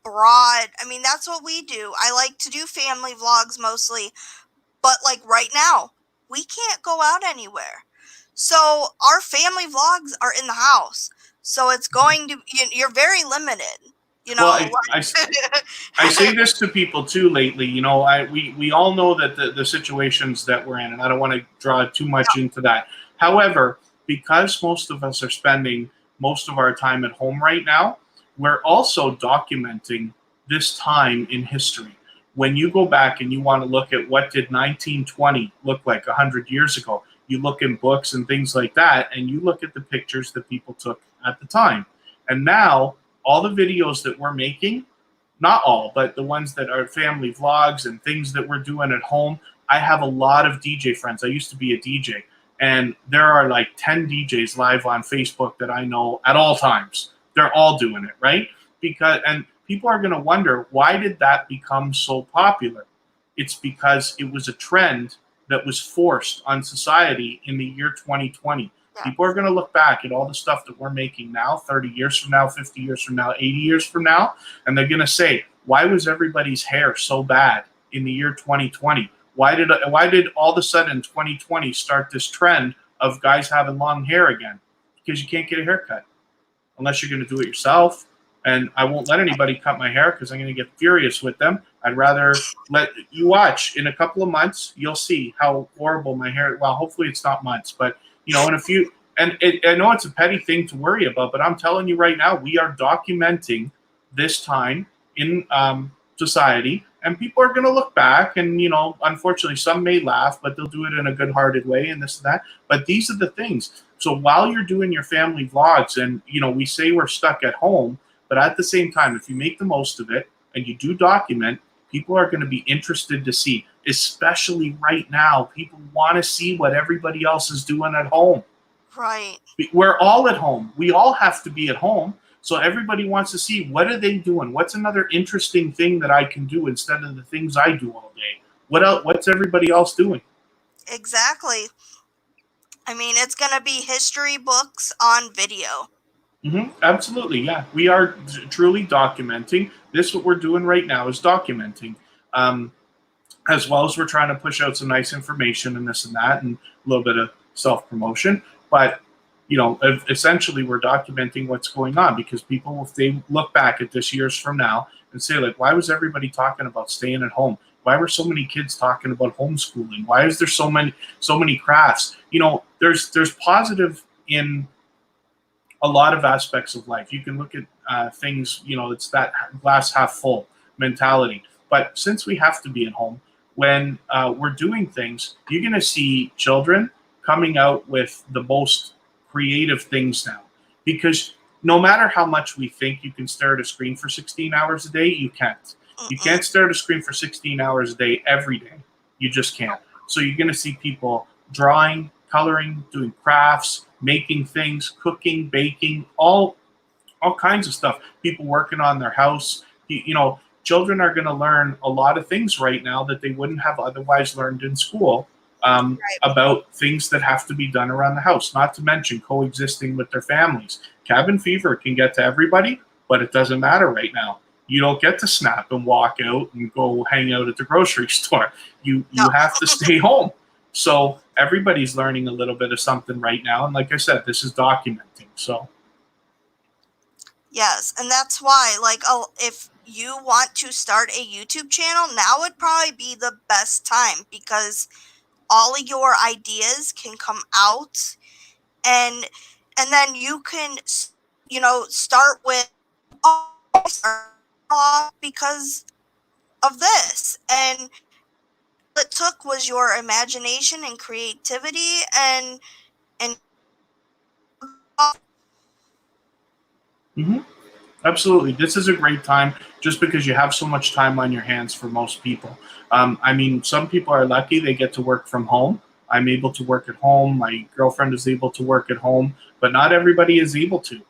[SPEAKER 1] broad. I mean, that's what we do. I like to do family vlogs mostly, but like right now, we can't go out anywhere. So our family vlogs are in the house. So it's going to, you're very limited. You know,
[SPEAKER 2] well, I say this to people too lately. You know, we all know that the situations that we're in, and I don't want to draw too much into that. However, because most of us are spending most of our time at home right now, we're also documenting this time in history. When you go back and you want to look at what did 1920 look like 100 years ago, you look in books and things like that, and you look at the pictures that people took at the time. And now, all the videos that we're making, not all, but the ones that are family vlogs and things that we're doing at home, I have a lot of DJ friends. I used to be a DJ. And there are like 10 DJs live on Facebook that I know at all times. They're all doing it, right? And people are going to wonder, why did that become so popular? It's because it was a trend that was forced on society in the year 2020. People are going to look back at all the stuff that we're making now, 30 years from now, 50 years from now, 80 years from now, and they're going to say, why was everybody's hair so bad in the year 2020? Why did all of a sudden 2020 start this trend of guys having long hair again? Because you can't get a haircut unless you're going to do it yourself. And I won't let anybody cut my hair because I'm going to get furious with them. I'd rather let you watch. In a couple of months, you'll see how horrible my hair. Well, hopefully it's not months, but you know, in a few. And I know it's a petty thing to worry about, but I'm telling you right now, we are documenting this time in society. And people are going to look back and, you know, unfortunately, some may laugh, but they'll do it in a good-hearted way and this and that. But these are the things. So while you're doing your family vlogs and, you know, we say we're stuck at home, but at the same time, if you make the most of it and you do document, people are going to be interested to see, especially right now. People want to see what everybody else is doing at home.
[SPEAKER 1] Right.
[SPEAKER 2] We're all at home. We all have to be at home. So everybody wants to see, what are they doing? What's another interesting thing that I can do instead of the things I do all day? What else? What's everybody else doing?
[SPEAKER 1] Exactly. I mean, it's going to be history books on video.
[SPEAKER 2] Absolutely, yeah. We are truly documenting. This, what we're doing right now, is documenting. As well as we're trying to push out some nice information and this and that and a little bit of self-promotion. But you know, essentially we're documenting what's going on because people, if they look back at this years from now and say, like, why was everybody talking about staying at home? Why were so many kids talking about homeschooling? Why is there so many crafts? You know, there's positive in a lot of aspects of life. You can look at things, you know, it's that glass half full mentality. But since we have to be at home, when we're doing things, you're going to see children coming out with the most creative things now, because no matter how much we think you can stare at a screen for 16 hours a day, you can't. You can't stare at a screen for 16 hours a day every day. You just can't. So you're going to see people drawing, coloring, doing crafts, making things, cooking, baking, all kinds of stuff. People working on their house. You know, children are going to learn a lot of things right now that they wouldn't have otherwise learned in school. About things that have to be done around the house, not to mention coexisting with their families. Cabin fever can get to everybody, but it doesn't matter right now. You don't get to snap and walk out and go hang out at the grocery store. You
[SPEAKER 1] No.
[SPEAKER 2] have to stay home. So everybody's learning a little bit of something right now, and like I said, this is documenting. So
[SPEAKER 1] Yes, and that's why, like, if you want to start a YouTube channel, now would probably be the best time, because all of your ideas can come out, and then you can, start with, oh, I started off because of this, and all it took was your imagination and creativity, and
[SPEAKER 2] mhm. Absolutely. This is a great time just because you have so much time on your hands for most people. I mean, some people are lucky they get to work from home. I'm able to work at home. My girlfriend is able to work at home, but not everybody is able to.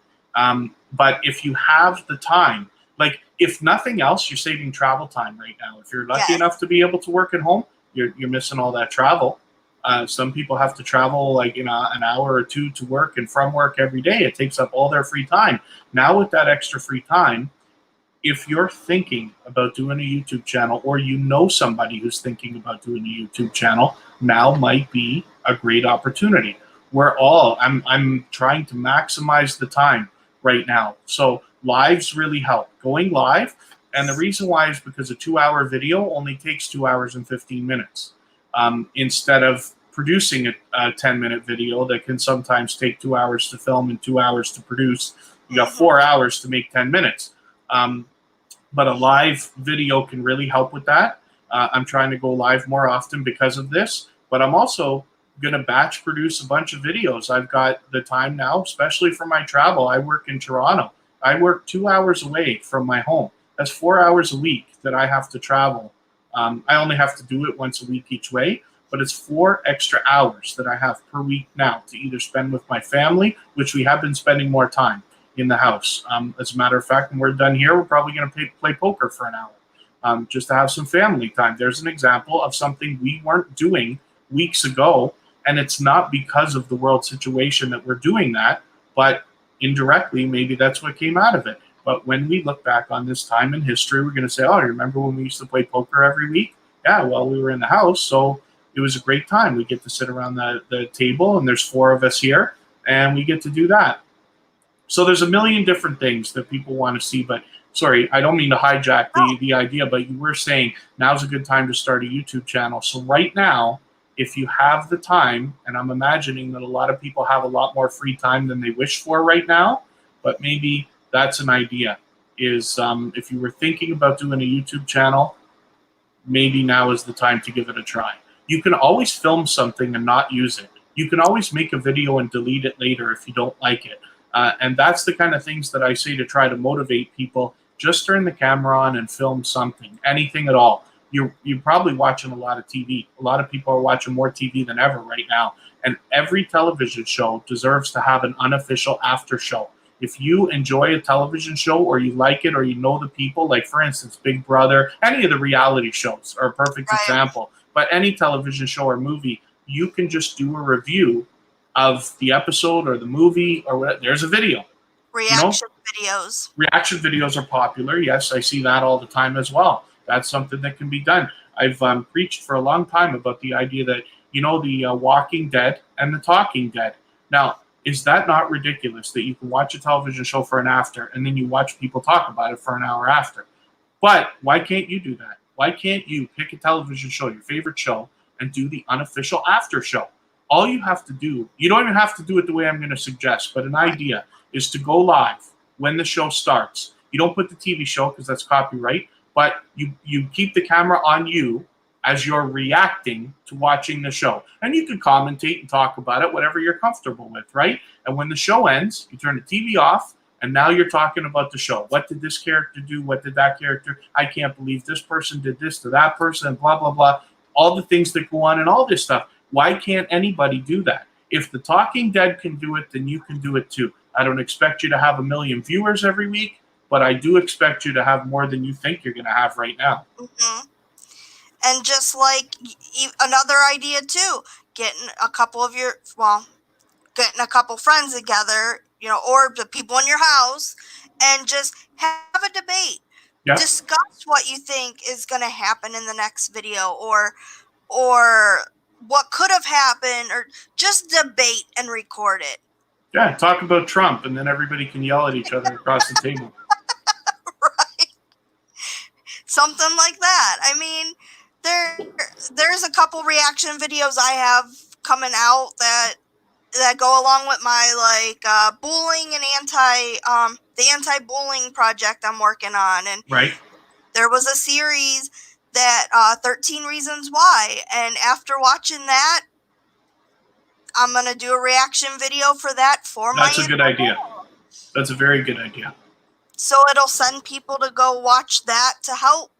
[SPEAKER 2] But if you have the time, like if nothing else, you're saving travel time right now. If you're lucky
[SPEAKER 1] yes,
[SPEAKER 2] enough to be able to work at home, you're missing all that travel. Some people have to travel like an hour or two to work and from work every day. It takes up all their free time. Now with that extra free time, if you're thinking about doing a YouTube channel or you know somebody who's thinking about doing a YouTube channel, now might be a great opportunity. I'm trying to maximize the time right now. So lives really help. Going live, and the reason why is because a 2 hour video only takes 2 hours and 15 minutes. Instead of producing a 10-minute video that can sometimes take 2 hours to film and 2 hours to produce, you got 4 hours to make 10 minutes. Um, but a live video can really help with that. I'm trying to go live more often because of this, but I'm also going to batch produce a bunch of videos. I've got the time now, especially for my travel. I work in Toronto. I work 2 hours away from my home. That's 4 hours a week that I have to travel. I only have to do it once a week each way, but it's 4 extra hours that I have per week now to either spend with my family, which we have been spending more time in the house. As a matter of fact, when we're done here, we're probably going to play poker for an hour, just to have some family time. There's an example of something we weren't doing weeks ago, and it's not because of the world situation that we're doing that, but indirectly, maybe that's what came out of it. But when we look back on this time in history, we're going to say, oh, remember when we used to play poker every week? Yeah, well, we were in the house, so it was a great time. We get to sit around the table, and there's four of us here, and we get to do that. So there's a million different things that people want to see, but sorry, I don't mean to hijack the idea, but you were saying now's a good time to start a YouTube channel. So right now, if you have the time, and I'm imagining that a lot of people have a lot more free time than they wish for right now, but maybe that's an idea. Is if you were thinking about doing a YouTube channel, maybe now is the time to give it a try. You can always film something and not use it. You can always make a video and delete it later if you don't like it. And that's the kind of things that I say to try to motivate people. Just turn the camera on and film something, anything at all. You're probably watching a lot of TV. A lot of people are watching more TV than ever right now. And every television show deserves to have an unofficial after show. If you enjoy a television show or you like it or you know the people, like for instance, Big Brother, any of the reality shows are a perfect
[SPEAKER 1] right.
[SPEAKER 2] example. But any television show or movie, you can just do a review of the episode or the movie or whatever. There's a video.
[SPEAKER 1] Reaction videos.
[SPEAKER 2] Reaction videos are popular. Yes, I see that all the time as well. That's something that can be done. I've preached for a long time about the idea that, the Walking Dead and the Talking Dead. Now, is that not ridiculous that you can watch a television show for an after and then you watch people talk about it for an hour after? But why can't you do that? Why can't you pick a television show, your favorite show, and do the unofficial after show? All you have to do, you don't even have to do it the way I'm going to suggest, but an idea is to go live when the show starts. You don't put the TV show because that's copyright, but you keep the camera on you as you're reacting to watching the show. And you can commentate and talk about it, whatever you're comfortable with, right? And when the show ends, you turn the TV off, and now you're talking about the show. What did this character do? What did that character? I can't believe this person did this to that person, blah, blah, blah. All the things that go on and all this stuff. Why can't anybody do that? If the Talking Dead can do it, then you can do it too. I don't expect you to have 1 million viewers every week, but I do expect you to have more than you think you're going to have right now.
[SPEAKER 1] Mm-hmm. And just like another idea too, getting a couple of getting a couple friends together, or the people in your house, and just have a debate.
[SPEAKER 2] Yeah.
[SPEAKER 1] discuss what you think is going to happen in the next video, or what could have happened, or just debate and record it.
[SPEAKER 2] Yeah, talk about Trump, and then everybody can yell at each other across the table.
[SPEAKER 1] Right. Something like that. I mean, there's a couple reaction videos I have coming out that go along with my bullying and the anti-bullying project I'm working on. And
[SPEAKER 2] Right.
[SPEAKER 1] there was a series that 13 Reasons Why, and after watching that, I'm gonna do a reaction video for that for my.
[SPEAKER 2] That's a good idea. That's a very good idea.
[SPEAKER 1] So it'll send people to go watch that to help,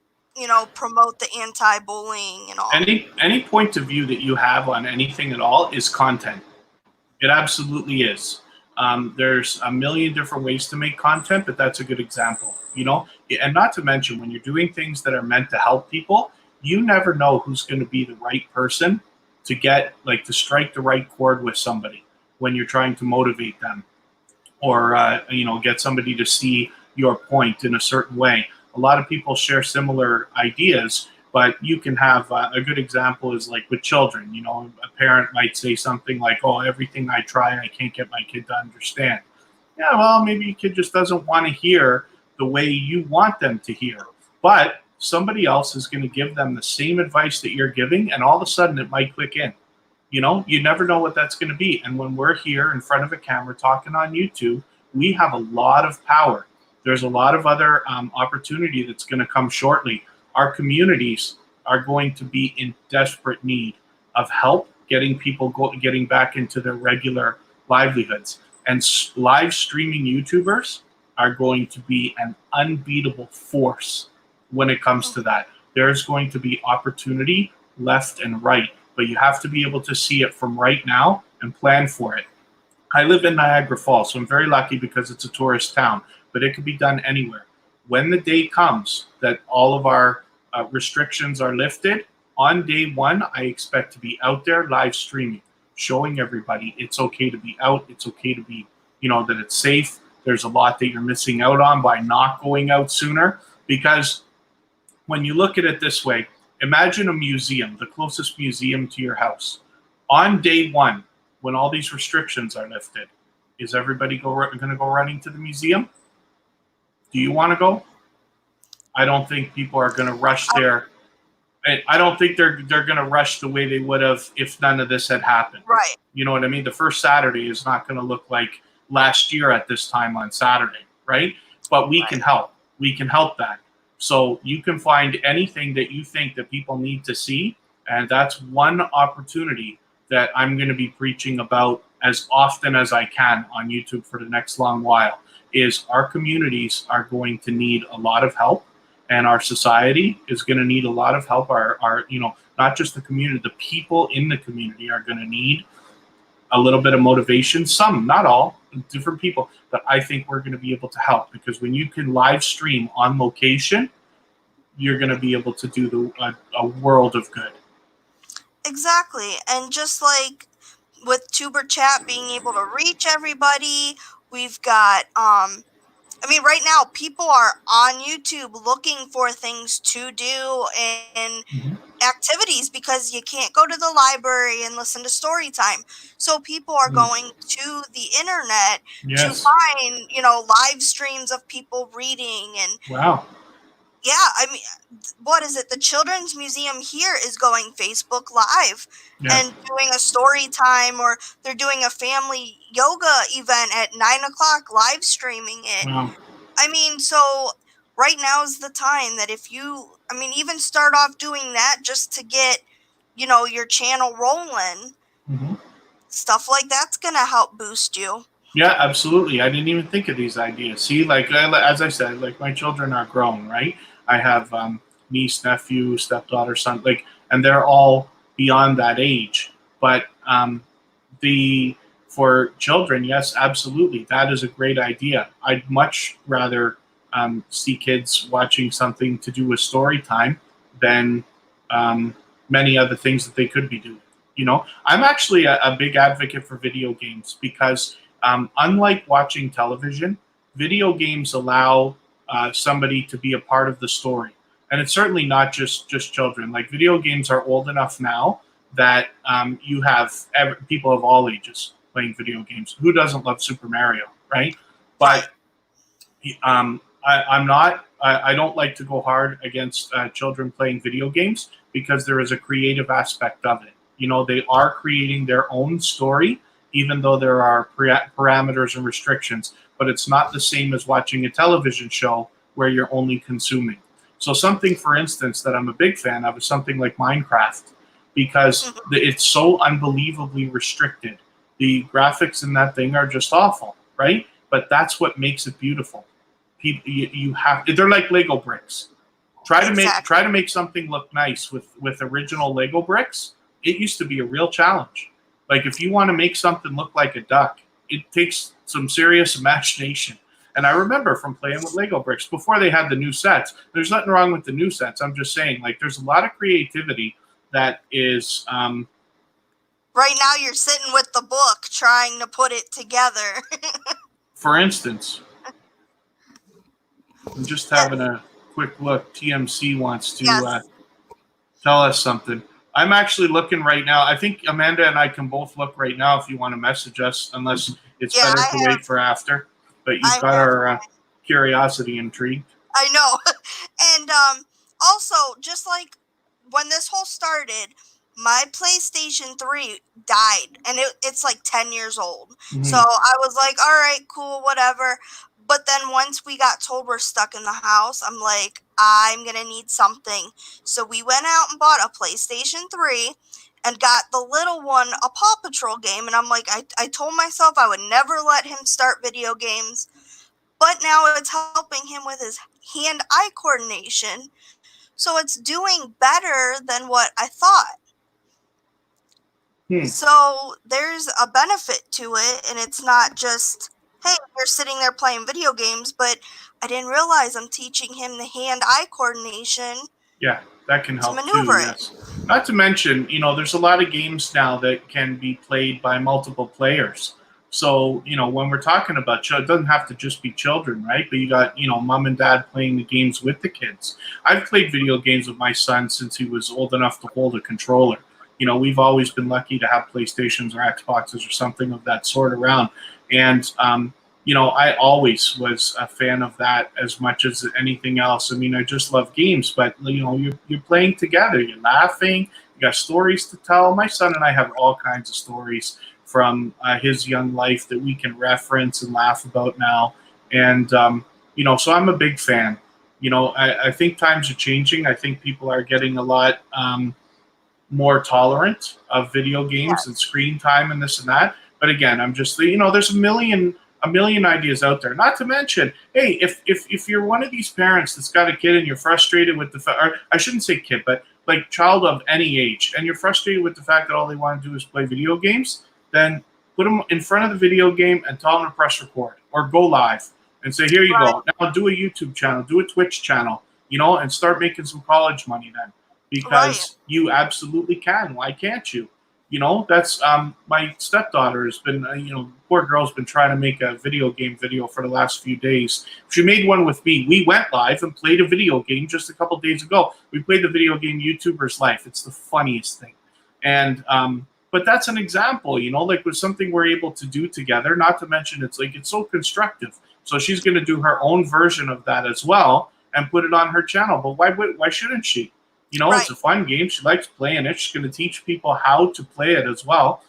[SPEAKER 1] promote the anti-bullying and all.
[SPEAKER 2] Any point of view that you have on anything at all is content. It absolutely is. There's a million different ways to make content, but that's a good example. And not to mention, when you're doing things that are meant to help people, you never know who's going to be the right person to get, to strike the right chord with somebody when you're trying to motivate them, or get somebody to see your point in a certain way. A lot of people share similar ideas, but you can have a good example is like with children. A parent might say something like, "Oh, everything I try, I can't get my kid to understand." Yeah, well, maybe your kid just doesn't want to hear the way you want them to hear, but somebody else is going to give them the same advice that you're giving, and all of a sudden it might click in. You never know what that's going to be. And when we're here in front of a camera talking on YouTube, we have a lot of power. There's a lot of other opportunity that's going to come shortly. Our communities are going to be in desperate need of help getting people getting back into their regular livelihoods. And live streaming YouTubers are going to be an unbeatable force when it comes to that. There's going to be opportunity left and right, but you have to be able to see it from right now and plan for it. I live in Niagara Falls, so I'm very lucky because it's a tourist town, but it could be done anywhere. When the day comes that all of our restrictions are lifted, on day one, I expect to be out there live streaming, showing everybody it's okay to be out. It's okay to be, that it's safe. There's a lot that you're missing out on by not going out sooner. Because when you look at it this way, imagine a museum, the closest museum to your house. On day one, when all these restrictions are lifted, is everybody going to go running to the museum? Do you want to go? I don't think people are going to rush there. I don't think they're going to rush the way they would have if none of this had happened.
[SPEAKER 1] Right.
[SPEAKER 2] You know what I mean? The first Saturday is not going to look like last year at this time on Saturday, right? But we can help. We can help that. So you can find anything that you think that people need to see, and that's one opportunity that I'm going to be preaching about as often as I can on YouTube for the next long while, is our communities are going to need a lot of help, and our society is going to need a lot of help. Our not just the community, the people in the community are going to need a little bit of motivation. Some, not all, different people. But I think we're going to be able to help, because when you can live stream on location, you're going to be able to do a world of good.
[SPEAKER 1] Exactly. And just like with Tuber Chat being able to reach everybody, we've got right now people are on YouTube looking for things to do and activities, because you can't go to the library and listen to story time. So people are going to the internet to find, live streams of people reading. And
[SPEAKER 2] wow.
[SPEAKER 1] Yeah, what is it? The Children's Museum here is going Facebook Live and doing a story time, or they're doing a family yoga event at 9:00, live streaming it.
[SPEAKER 2] Wow.
[SPEAKER 1] So right now is the time that if you, even start off doing that just to get, your channel rolling. Stuff like that's going to help boost you.
[SPEAKER 2] Yeah, absolutely. I didn't even think of these ideas. See, as I said, my children are grown, right? I have niece, nephew, stepdaughter, son, and they're all beyond that age. But for children, yes, absolutely, that is a great idea. I'd much rather see kids watching something to do with story time than many other things that they could be doing. I'm actually a big advocate for video games, because unlike watching television, video games allow somebody to be a part of the story. And it's certainly not just children. Like video games are old enough now that you have people of all ages playing video games. Who doesn't love Super Mario, right? But I'm not. I don't like to go hard against children playing video games because there is a creative aspect of it. They are creating their own story, even though there are parameters and restrictions. But it's not the same as watching a television show where you're only consuming. So something, for instance, that I'm a big fan of is something like Minecraft, because it's so unbelievably restricted. The graphics in that thing are just awful, right? But that's what makes it beautiful. They're like Lego bricks. Try to make something look nice with original Lego bricks. It used to be a real challenge. Like if you want to make something look like a duck, it takes some serious imagination. And I remember from playing with Lego bricks before they had the new sets. There's nothing wrong with the new sets. I'm just saying, like, there's a lot of creativity that is.
[SPEAKER 1] Right now, you're sitting with the book trying to put it together.
[SPEAKER 2] For instance, I'm just having a quick look. TMC wants to tell us something. I'm actually looking right now. I think Amanda and I can both look right now if you want to message us, unless it's better to wait for after. But you've got our curiosity intrigued.
[SPEAKER 1] I know. And also, just like when this whole started, my PlayStation 3 died, and it's like 10 years old. Mm-hmm. So I was like, all right, cool, whatever. But then once we got told we're stuck in the house, I'm like, I'm going to need something. So we went out and bought a PlayStation 3 and got the little one a Paw Patrol game. And I'm like, I told myself I would never let him start video games. But now it's helping him with his hand-eye coordination. So it's doing better than what I thought. So there's a benefit to it, and it's not just, hey, you're sitting there playing video games, but I didn't realize I'm teaching him the hand-eye coordination.
[SPEAKER 2] Yeah, that can help too, yes. Not to mention, there's a lot of games now that can be played by multiple players. So, when we're talking about it doesn't have to just be children, right? But you got, mom and dad playing the games with the kids. I've played video games with my son since he was old enough to hold a controller. We've always been lucky to have PlayStations or Xboxes or something of that sort around. And, I always was a fan of that as much as anything else. I mean, I just love games, but, you're playing together. You're laughing. You got stories to tell. My son and I have all kinds of stories from his young life that we can reference and laugh about now. And, so I'm a big fan. I think times are changing. I think people are getting a lot more tolerant of video games and screen time and this and that. But again, I'm just, there's a million ideas out there. Not to mention, hey, if you're one of these parents that's got a kid and you're frustrated with or I shouldn't say kid, but like child of any age, and you're frustrated with the fact that all they want to do is play video games, then put them in front of the video game and tell them to press record or go live and say, here you go. Now do a YouTube channel, do a Twitch channel, and start making some college money then. Because you absolutely can. Why can't you? That's my stepdaughter has been, poor girl's been trying to make a video game video for the last few days. She made one with me. We went live and played a video game just a couple days ago. We played the video game YouTuber's Life. It's the funniest thing. And, but that's an example, like with something we're able to do together, not to mention it's so constructive. So she's going to do her own version of that as well and put it on her channel. But why shouldn't she? It's a fun game. She likes playing it. She's going to teach people how to play it as well.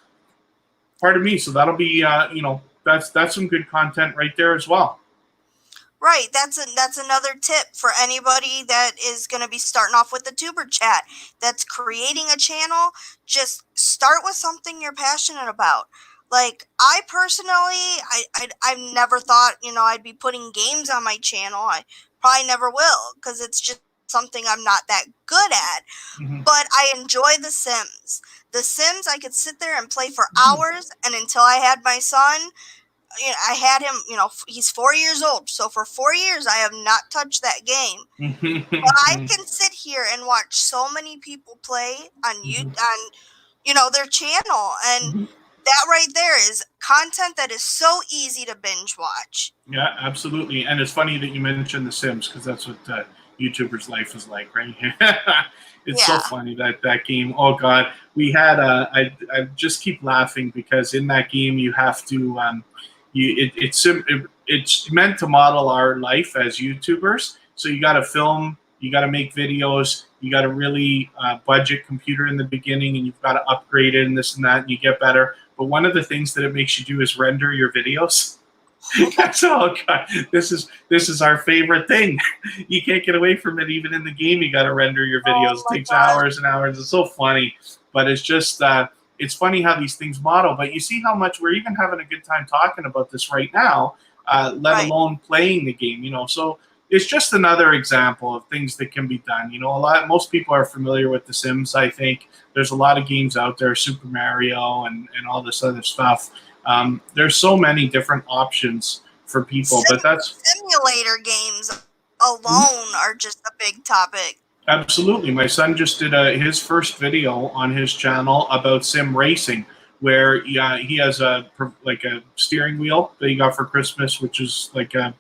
[SPEAKER 2] Pardon me. So that'll be, that's some good content right there as well.
[SPEAKER 1] Right. That's another tip for anybody that is going to be starting off with the tuber chat that's creating a channel. Just start with something you're passionate about. Like I personally, I've never thought, I'd be putting games on my channel. I probably never will because it's just something I'm not that good at. Mm-hmm. But I enjoy The Sims. The Sims, I could sit there and play for hours, and until I had my son, I had him, he's 4 years old. So for 4 years, I have not touched that game. But I can sit here and watch so many people play on YouTube, on their channel, and that right there is content that is so easy to binge watch.
[SPEAKER 2] Yeah, absolutely. And it's funny that you mentioned The Sims, because that's what YouTubers' life is like, right? It's so
[SPEAKER 1] Yeah.
[SPEAKER 2] funny that game. Oh God, we had. I just keep laughing because in that game you have to. It's meant to model our life as YouTubers. So you got to film, you got to make videos, you got to really budget computer in the beginning, and you've got to upgrade it and this and that, and you get better. But one of the things that it makes you do is render your videos. So God, this is our favorite thing. You can't get away from it. Even in the game, you got to render your videos.
[SPEAKER 1] Oh
[SPEAKER 2] It
[SPEAKER 1] my
[SPEAKER 2] takes
[SPEAKER 1] gosh.
[SPEAKER 2] hours and hours. It's so funny, but it's just it's funny how these things model. But you see how much we're even having a good time talking about this right now, let
[SPEAKER 1] Right.
[SPEAKER 2] alone playing the game. So it's just another example of things that can be done. Most people are familiar with The Sims. I think there's a lot of games out there, Super Mario and all this other stuff. There's so many different options for people, but that's
[SPEAKER 1] Simulator games alone are just a big topic.
[SPEAKER 2] absolutely. My son just did his first video on his channel about sim racing, where he has a steering wheel that he got for Christmas, which is like a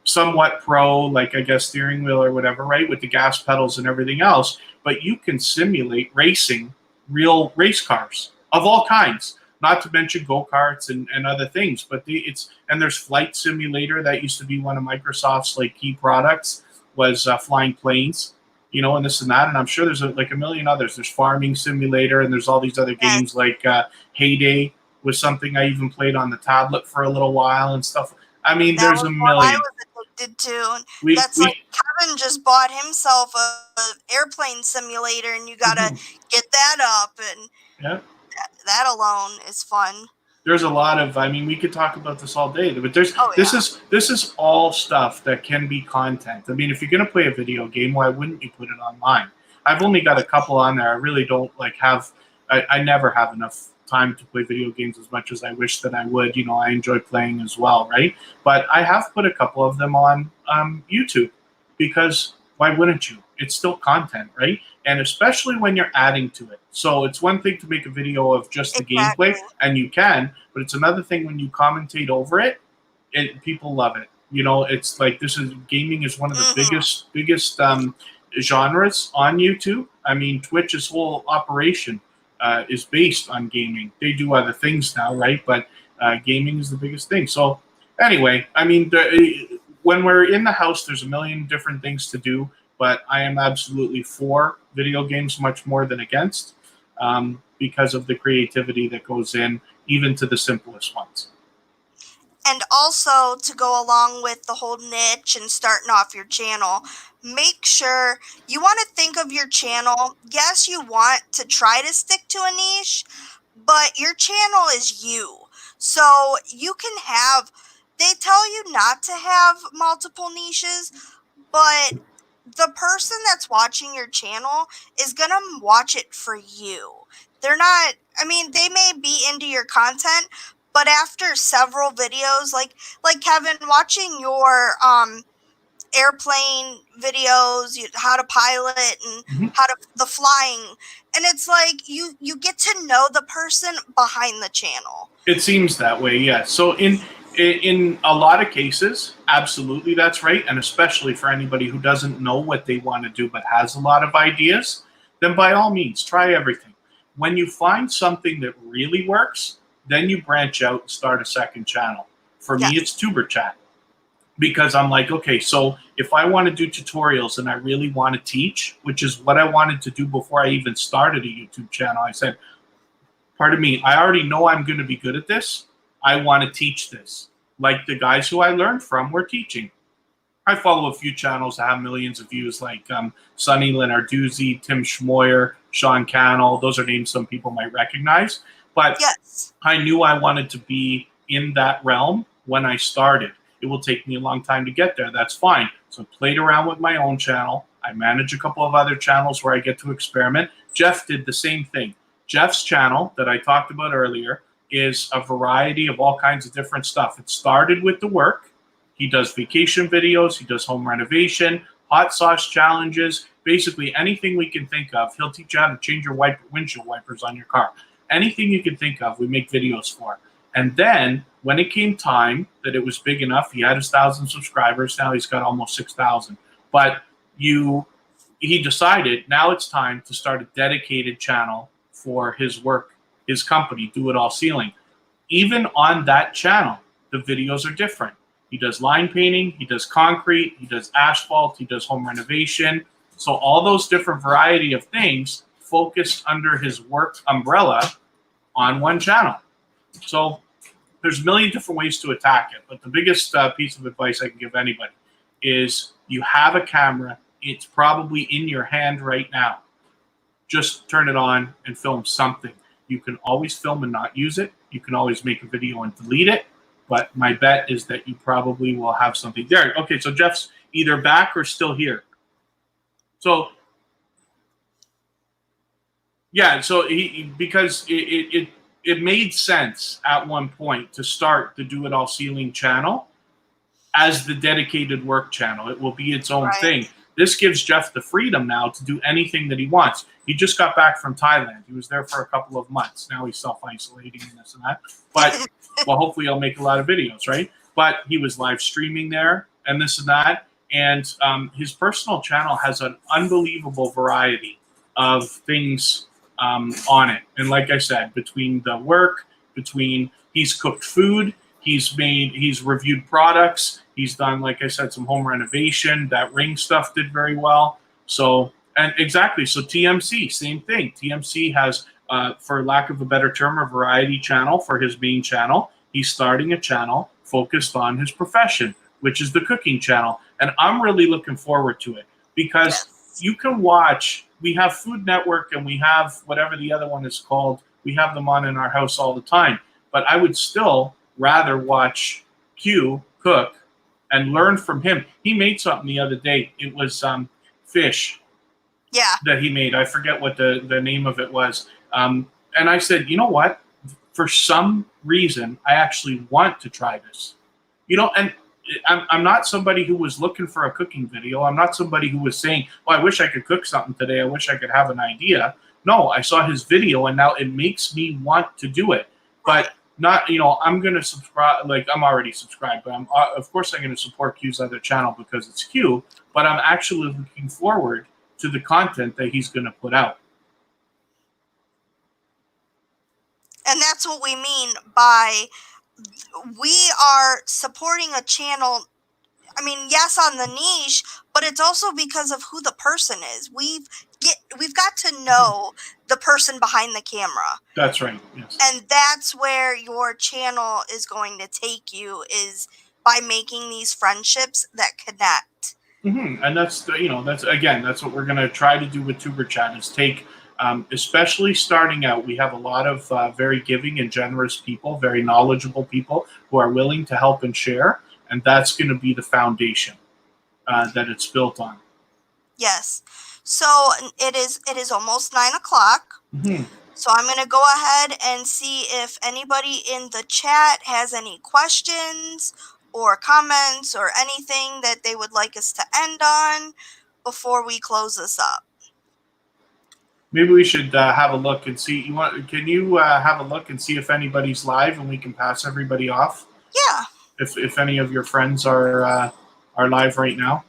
[SPEAKER 2] somewhat pro, like I guess steering wheel or whatever, right, with the gas pedals and everything else. But you can simulate racing real race cars of all kinds, not to mention go-karts and other things. But there's Flight Simulator. That used to be one of Microsoft's like key products, was flying planes, and this and that. And I'm sure there's like a million others. There's Farming Simulator, and there's all these other games like Heyday was something I even played on the tablet for a little while and stuff. I mean,
[SPEAKER 1] That
[SPEAKER 2] there's
[SPEAKER 1] was
[SPEAKER 2] a
[SPEAKER 1] what I
[SPEAKER 2] million.
[SPEAKER 1] was addicted to.
[SPEAKER 2] We,
[SPEAKER 1] That's
[SPEAKER 2] we
[SPEAKER 1] like Kevin just bought himself a airplane simulator, and you gotta get that up, and
[SPEAKER 2] yeah.
[SPEAKER 1] that alone is fun.
[SPEAKER 2] There's a lot of. I mean, we could talk about this all day, but
[SPEAKER 1] Oh, yeah.
[SPEAKER 2] this is all stuff that can be content. I mean, if you're gonna play a video game, why wouldn't you put it online? I've only got a couple on there. I really don't have. I never have enough time to play video games as much as I wish that I would. I enjoy playing as well, right? But I have put a couple of them on YouTube, because why wouldn't you? It's still content, right? And especially when you're adding to it. So it's one thing to make a video of just the gameplay, and you can, but it's another thing when you commentate over it, and people love it. It's like gaming is one of the biggest genres on YouTube. I mean, Twitch's whole operation is based on gaming. They do other things now, right? But gaming is the biggest thing. So anyway, I mean, when we're in the house, there's a million different things to do, but I am absolutely for video games much more than against, because of the creativity that goes in, even to the simplest ones.
[SPEAKER 1] And also, to go along with the whole niche and starting off your channel, make sure you want to think of your channel. Yes, you want to try to stick to a niche, but your channel is you. So you can they tell you not to have multiple niches, but the person that's watching your channel is going to watch it for you. They're not, I mean, they may be into your content, but after several videos, like Kevin, watching your airplane videos, how to pilot and the flying, and it's like you get to know the person behind the channel.
[SPEAKER 2] It seems that way, yeah. So in a lot of cases, absolutely that's right, and especially for anybody who doesn't know what they want to do but has a lot of ideas, then by all means, try everything. When you find something that really works, then you branch out and start a second channel. For me, it's Tuber Chat, because I'm like, okay, so if I want to do tutorials and I really want to teach, which is what I wanted to do before I even started a YouTube channel, I said, pardon me, I already know I'm going to be good at this. I want to teach this. Like the guys who I learned from were teaching. I follow a few channels that have millions of views, like Sonny Lenarduzzi, Tim Schmoyer, Sean Cannell. Those are names some people might recognize. But I knew I wanted to be in that realm when I started. It will take me a long time to get there. That's fine. So I played around with my own channel. I manage a couple of other channels where I get to experiment. Jeff did the same thing. Jeff's channel that I talked about earlier is a variety of all kinds of different stuff. It started with the work. He does vacation videos. He does home renovation, hot sauce challenges, basically anything we can think of. He'll teach you how to change your windshield wipers on your car. anything you can think of, we make videos for. And then when it came time that it was big enough, he had his 1,000 subscribers. Now he's got almost 6,000. But he decided now it's time to start a dedicated channel for his work, his company, Do It All Ceiling. Even on that channel, the videos are different. He does line painting, he does concrete, he does asphalt, he does home renovation. So all those different variety of things focused under his work umbrella on one channel. So there's a million different ways to attack it, but the biggest piece of advice I can give anybody is you have a camera. It's probably in your hand right now. Just turn it on and film something. You can always film and not use it. You can always make a video and delete it. But my bet is that you probably will have something there. Okay, so Jeff's either back or still here. So, yeah, so because it made sense at one point to start the Do It All Ceiling channel as the dedicated work channel. It will be its own thing. This gives Jeff the freedom now to do anything that he wants. He just got back from Thailand. He was there for a couple of months. Now he's self-isolating and this and that. But, well, hopefully he'll make a lot of videos, right? But he was live streaming there and this and that. And his personal channel has an unbelievable variety of things on it. And like I said, between the work, he's cooked food, he's reviewed products, he's done, like I said, some home renovation. That ring stuff did very well. So, and exactly, so TMC, same thing. TMC has, for lack of a better term, a variety channel for his main channel. He's starting a channel focused on his profession, which is the cooking channel. And I'm really looking forward to it because you can watch, we have Food Network and we have whatever the other one is called. We have them on in our house all the time. But I would still rather watch Q cook and learn from him. He made something the other day. It was fish that he made. I forget what the name of it was. And I said, you know what? For some reason, I actually want to try this. You know, and I'm not somebody who was looking for a cooking video. I'm not somebody who was saying, well, I wish I could cook something today. I wish I could have an idea. No, I saw his video and now it makes me want to do it. But not, you know, I'm going to subscribe, like I'm already subscribed, but of course I'm going to support Q's other channel because it's Q, but I'm actually looking forward to the content that he's going to put out.
[SPEAKER 1] And that's what we mean by we are supporting a channel. I mean, yes, on the niche, but it's also because of who the person is. We've got to know the person behind the camera.
[SPEAKER 2] That's right. Yes.
[SPEAKER 1] And that's where your channel is going to take you, is by making these friendships that connect.
[SPEAKER 2] Mm-hmm. And that's that's what we're going to try to do with Tuber Chat is take. Especially starting out, we have a lot of very giving and generous people, very knowledgeable people who are willing to help and share, and that's going to be the foundation that it's built on.
[SPEAKER 1] Yes. So it is almost 9 o'clock.
[SPEAKER 2] Mm-hmm.
[SPEAKER 1] So I'm going to go ahead and see if anybody in the chat has any questions or comments or anything that they would like us to end on before we close this up.
[SPEAKER 2] Maybe we should have a look and see. Can you have a look and see if anybody's live and we can pass everybody off?
[SPEAKER 1] Yeah.
[SPEAKER 2] If any of your friends are live right now.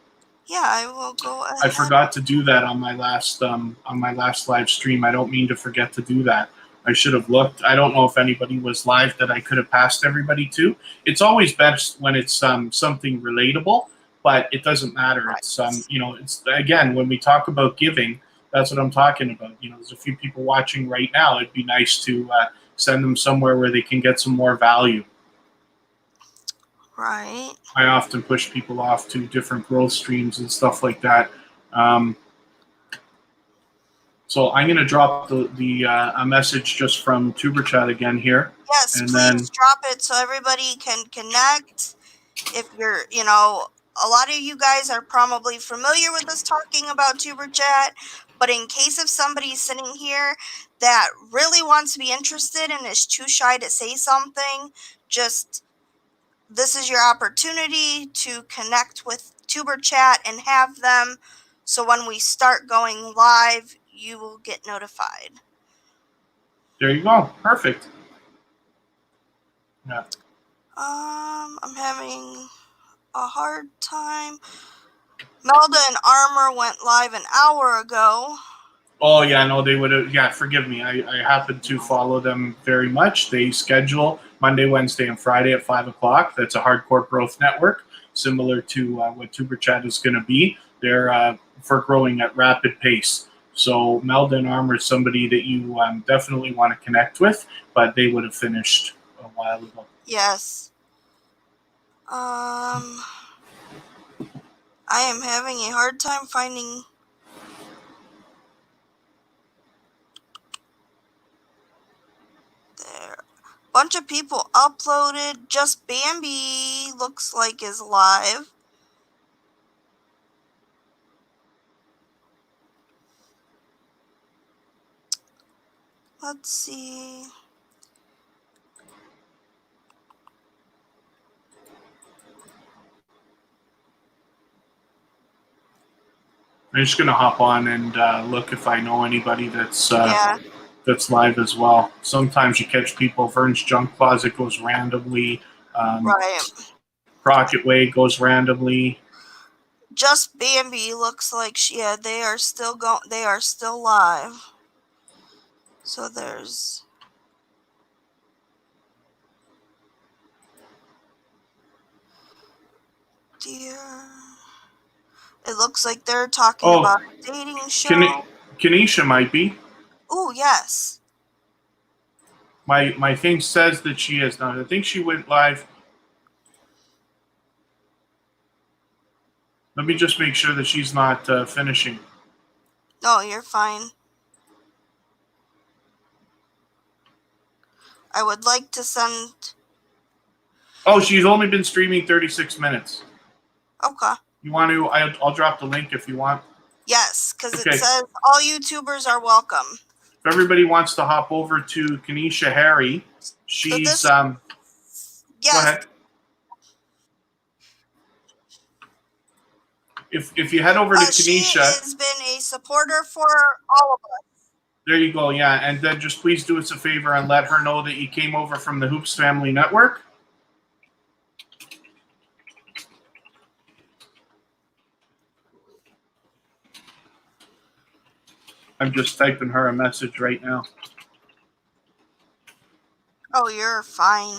[SPEAKER 1] Yeah, I will go ahead.
[SPEAKER 2] I forgot to do that on my last live stream. I don't mean to forget to do that. I should have looked. I don't know if anybody was live that I could have passed everybody to. It's always best when it's something relatable, but it doesn't matter. Right. It's again, when we talk about giving, that's what I'm talking about. You know, there's a few people watching right now. It'd be nice to send them somewhere where they can get some more value.
[SPEAKER 1] Right.
[SPEAKER 2] I often push people off to different growth streams and stuff like that. So I'm going to drop a message just from Tuber Chat again here.
[SPEAKER 1] Yes, and please drop it so everybody can connect. If you're, a lot of you guys are probably familiar with us talking about Tuber Chat, but in case of somebody sitting here that really wants to be interested and is too shy to say something, this is your opportunity to connect with Tuber Chat and have them, so when we start going live, you will get notified.
[SPEAKER 2] There you go. Perfect. Yeah.
[SPEAKER 1] I'm having a hard time. Melda and Armor went live an hour ago.
[SPEAKER 2] Oh yeah, no, they would have. Yeah, forgive me. I happen to follow them very much. They schedule Monday, Wednesday, and Friday at 5 o'clock. That's a hardcore growth network, similar to what Tuber Chat is going to be. They're for growing at rapid pace. So Melda and Armor is somebody that you definitely want to connect with, but they would have finished a while ago.
[SPEAKER 1] Yes. I am having a hard time finding. There. Bunch of people uploaded. Just Bambi looks like is live. Let's see.
[SPEAKER 2] I'm just going to hop on and look if I know anybody that's
[SPEAKER 1] Yeah.
[SPEAKER 2] that's live as well. Sometimes you catch people. Vern's Junk Closet goes randomly.
[SPEAKER 1] Right.
[SPEAKER 2] Rocket Way goes randomly.
[SPEAKER 1] Just Bambi looks like they are still they are still live. So there's dear. It looks like they're talking about a dating show.
[SPEAKER 2] Kanisha might be.
[SPEAKER 1] Oh, yes.
[SPEAKER 2] My thing says that she is now. I think she went live. Let me just make sure that she's not finishing.
[SPEAKER 1] No, you're fine. I would like to send.
[SPEAKER 2] Oh, she's only been streaming 36 minutes.
[SPEAKER 1] Okay.
[SPEAKER 2] You want to? I'll drop the link if you want.
[SPEAKER 1] Yes, because
[SPEAKER 2] Okay.
[SPEAKER 1] it says all YouTubers are welcome.
[SPEAKER 2] If everybody wants to hop over to Kanisha Harry, she's
[SPEAKER 1] So yes.
[SPEAKER 2] Go ahead. If you head over to Kanisha,
[SPEAKER 1] she has been a supporter for all of us.
[SPEAKER 2] There you go. Yeah, and then just please do us a favor and let her know that you came over from the Hoops Family Network. I'm just typing her a message right now.
[SPEAKER 1] Oh, you're fine.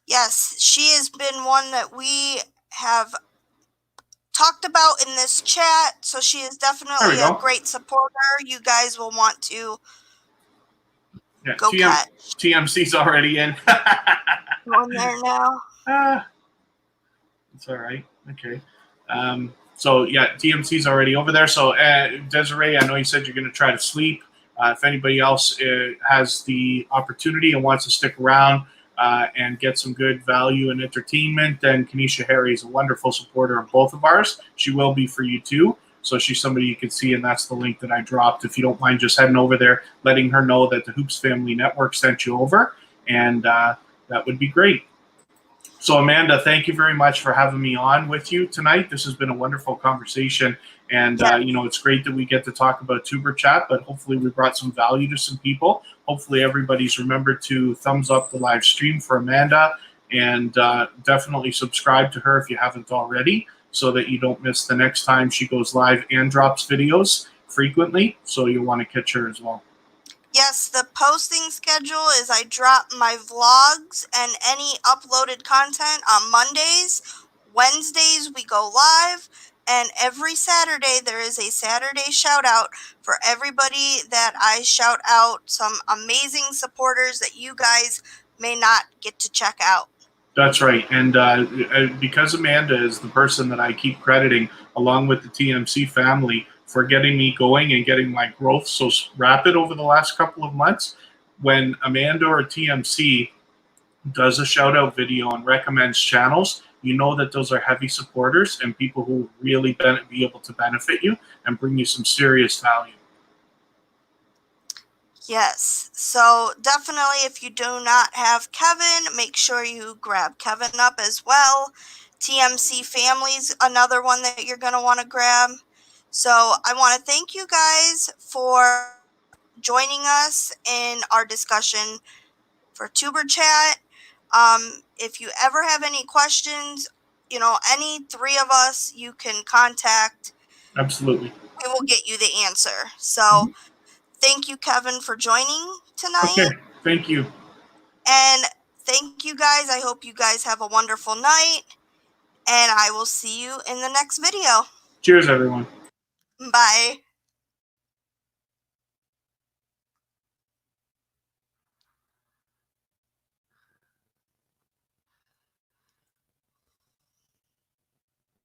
[SPEAKER 1] Yes, she has been one that we have talked about in this chat, so she is definitely a great supporter. You guys will want to go catch.
[SPEAKER 2] TMC's already in.
[SPEAKER 1] Going there now.
[SPEAKER 2] It's all right. Okay. So yeah, TMC's already over there. So Desiree, I know you said you're going to try to sleep. If anybody else has the opportunity and wants to stick around and get some good value and entertainment, then Kanisha Harry is a wonderful supporter of both of ours. She will be for you too. So she's somebody you can see, and that's the link that I dropped. If you don't mind just heading over there, letting her know that the Hoops Family Network sent you over, and that would be great. So, Amanda, thank you very much for having me on with you tonight. This has been a wonderful conversation. And, it's great that we get to talk about Tuber Chat, but hopefully we brought some value to some people. Hopefully everybody's remembered to thumbs up the live stream for Amanda, and definitely subscribe to her if you haven't already, so that you don't miss the next time she goes live and drops videos frequently. So you'll want to catch her as well.
[SPEAKER 1] Yes, the posting schedule is I drop my vlogs and any uploaded content on Mondays. Wednesdays we go live, and every Saturday there is a Saturday shout out for everybody that I shout out, some amazing supporters that you guys may not get to check out.
[SPEAKER 2] That's right. And because Amanda is the person that I keep crediting, along with the TMC family, for getting me going and getting my growth so rapid over the last couple of months, when Amanda or TMC does a shout out video and recommends channels, you know that those are heavy supporters and people who really be able to benefit you and bring you some serious value.
[SPEAKER 1] Yes, so definitely if you do not have Kevin, make sure you grab Kevin up as well. TMC Family's another one that you're going to want to grab. So I want to thank you guys for joining us in our discussion for Tuber Chat. If you ever have any questions, any three of us you can contact.
[SPEAKER 2] Absolutely.
[SPEAKER 1] We will get you the answer. So thank you, Kevin, for joining tonight.
[SPEAKER 2] Okay. Thank you.
[SPEAKER 1] And thank you guys. I hope you guys have a wonderful night. And I will see you in the next video.
[SPEAKER 2] Cheers, everyone.
[SPEAKER 1] Bye.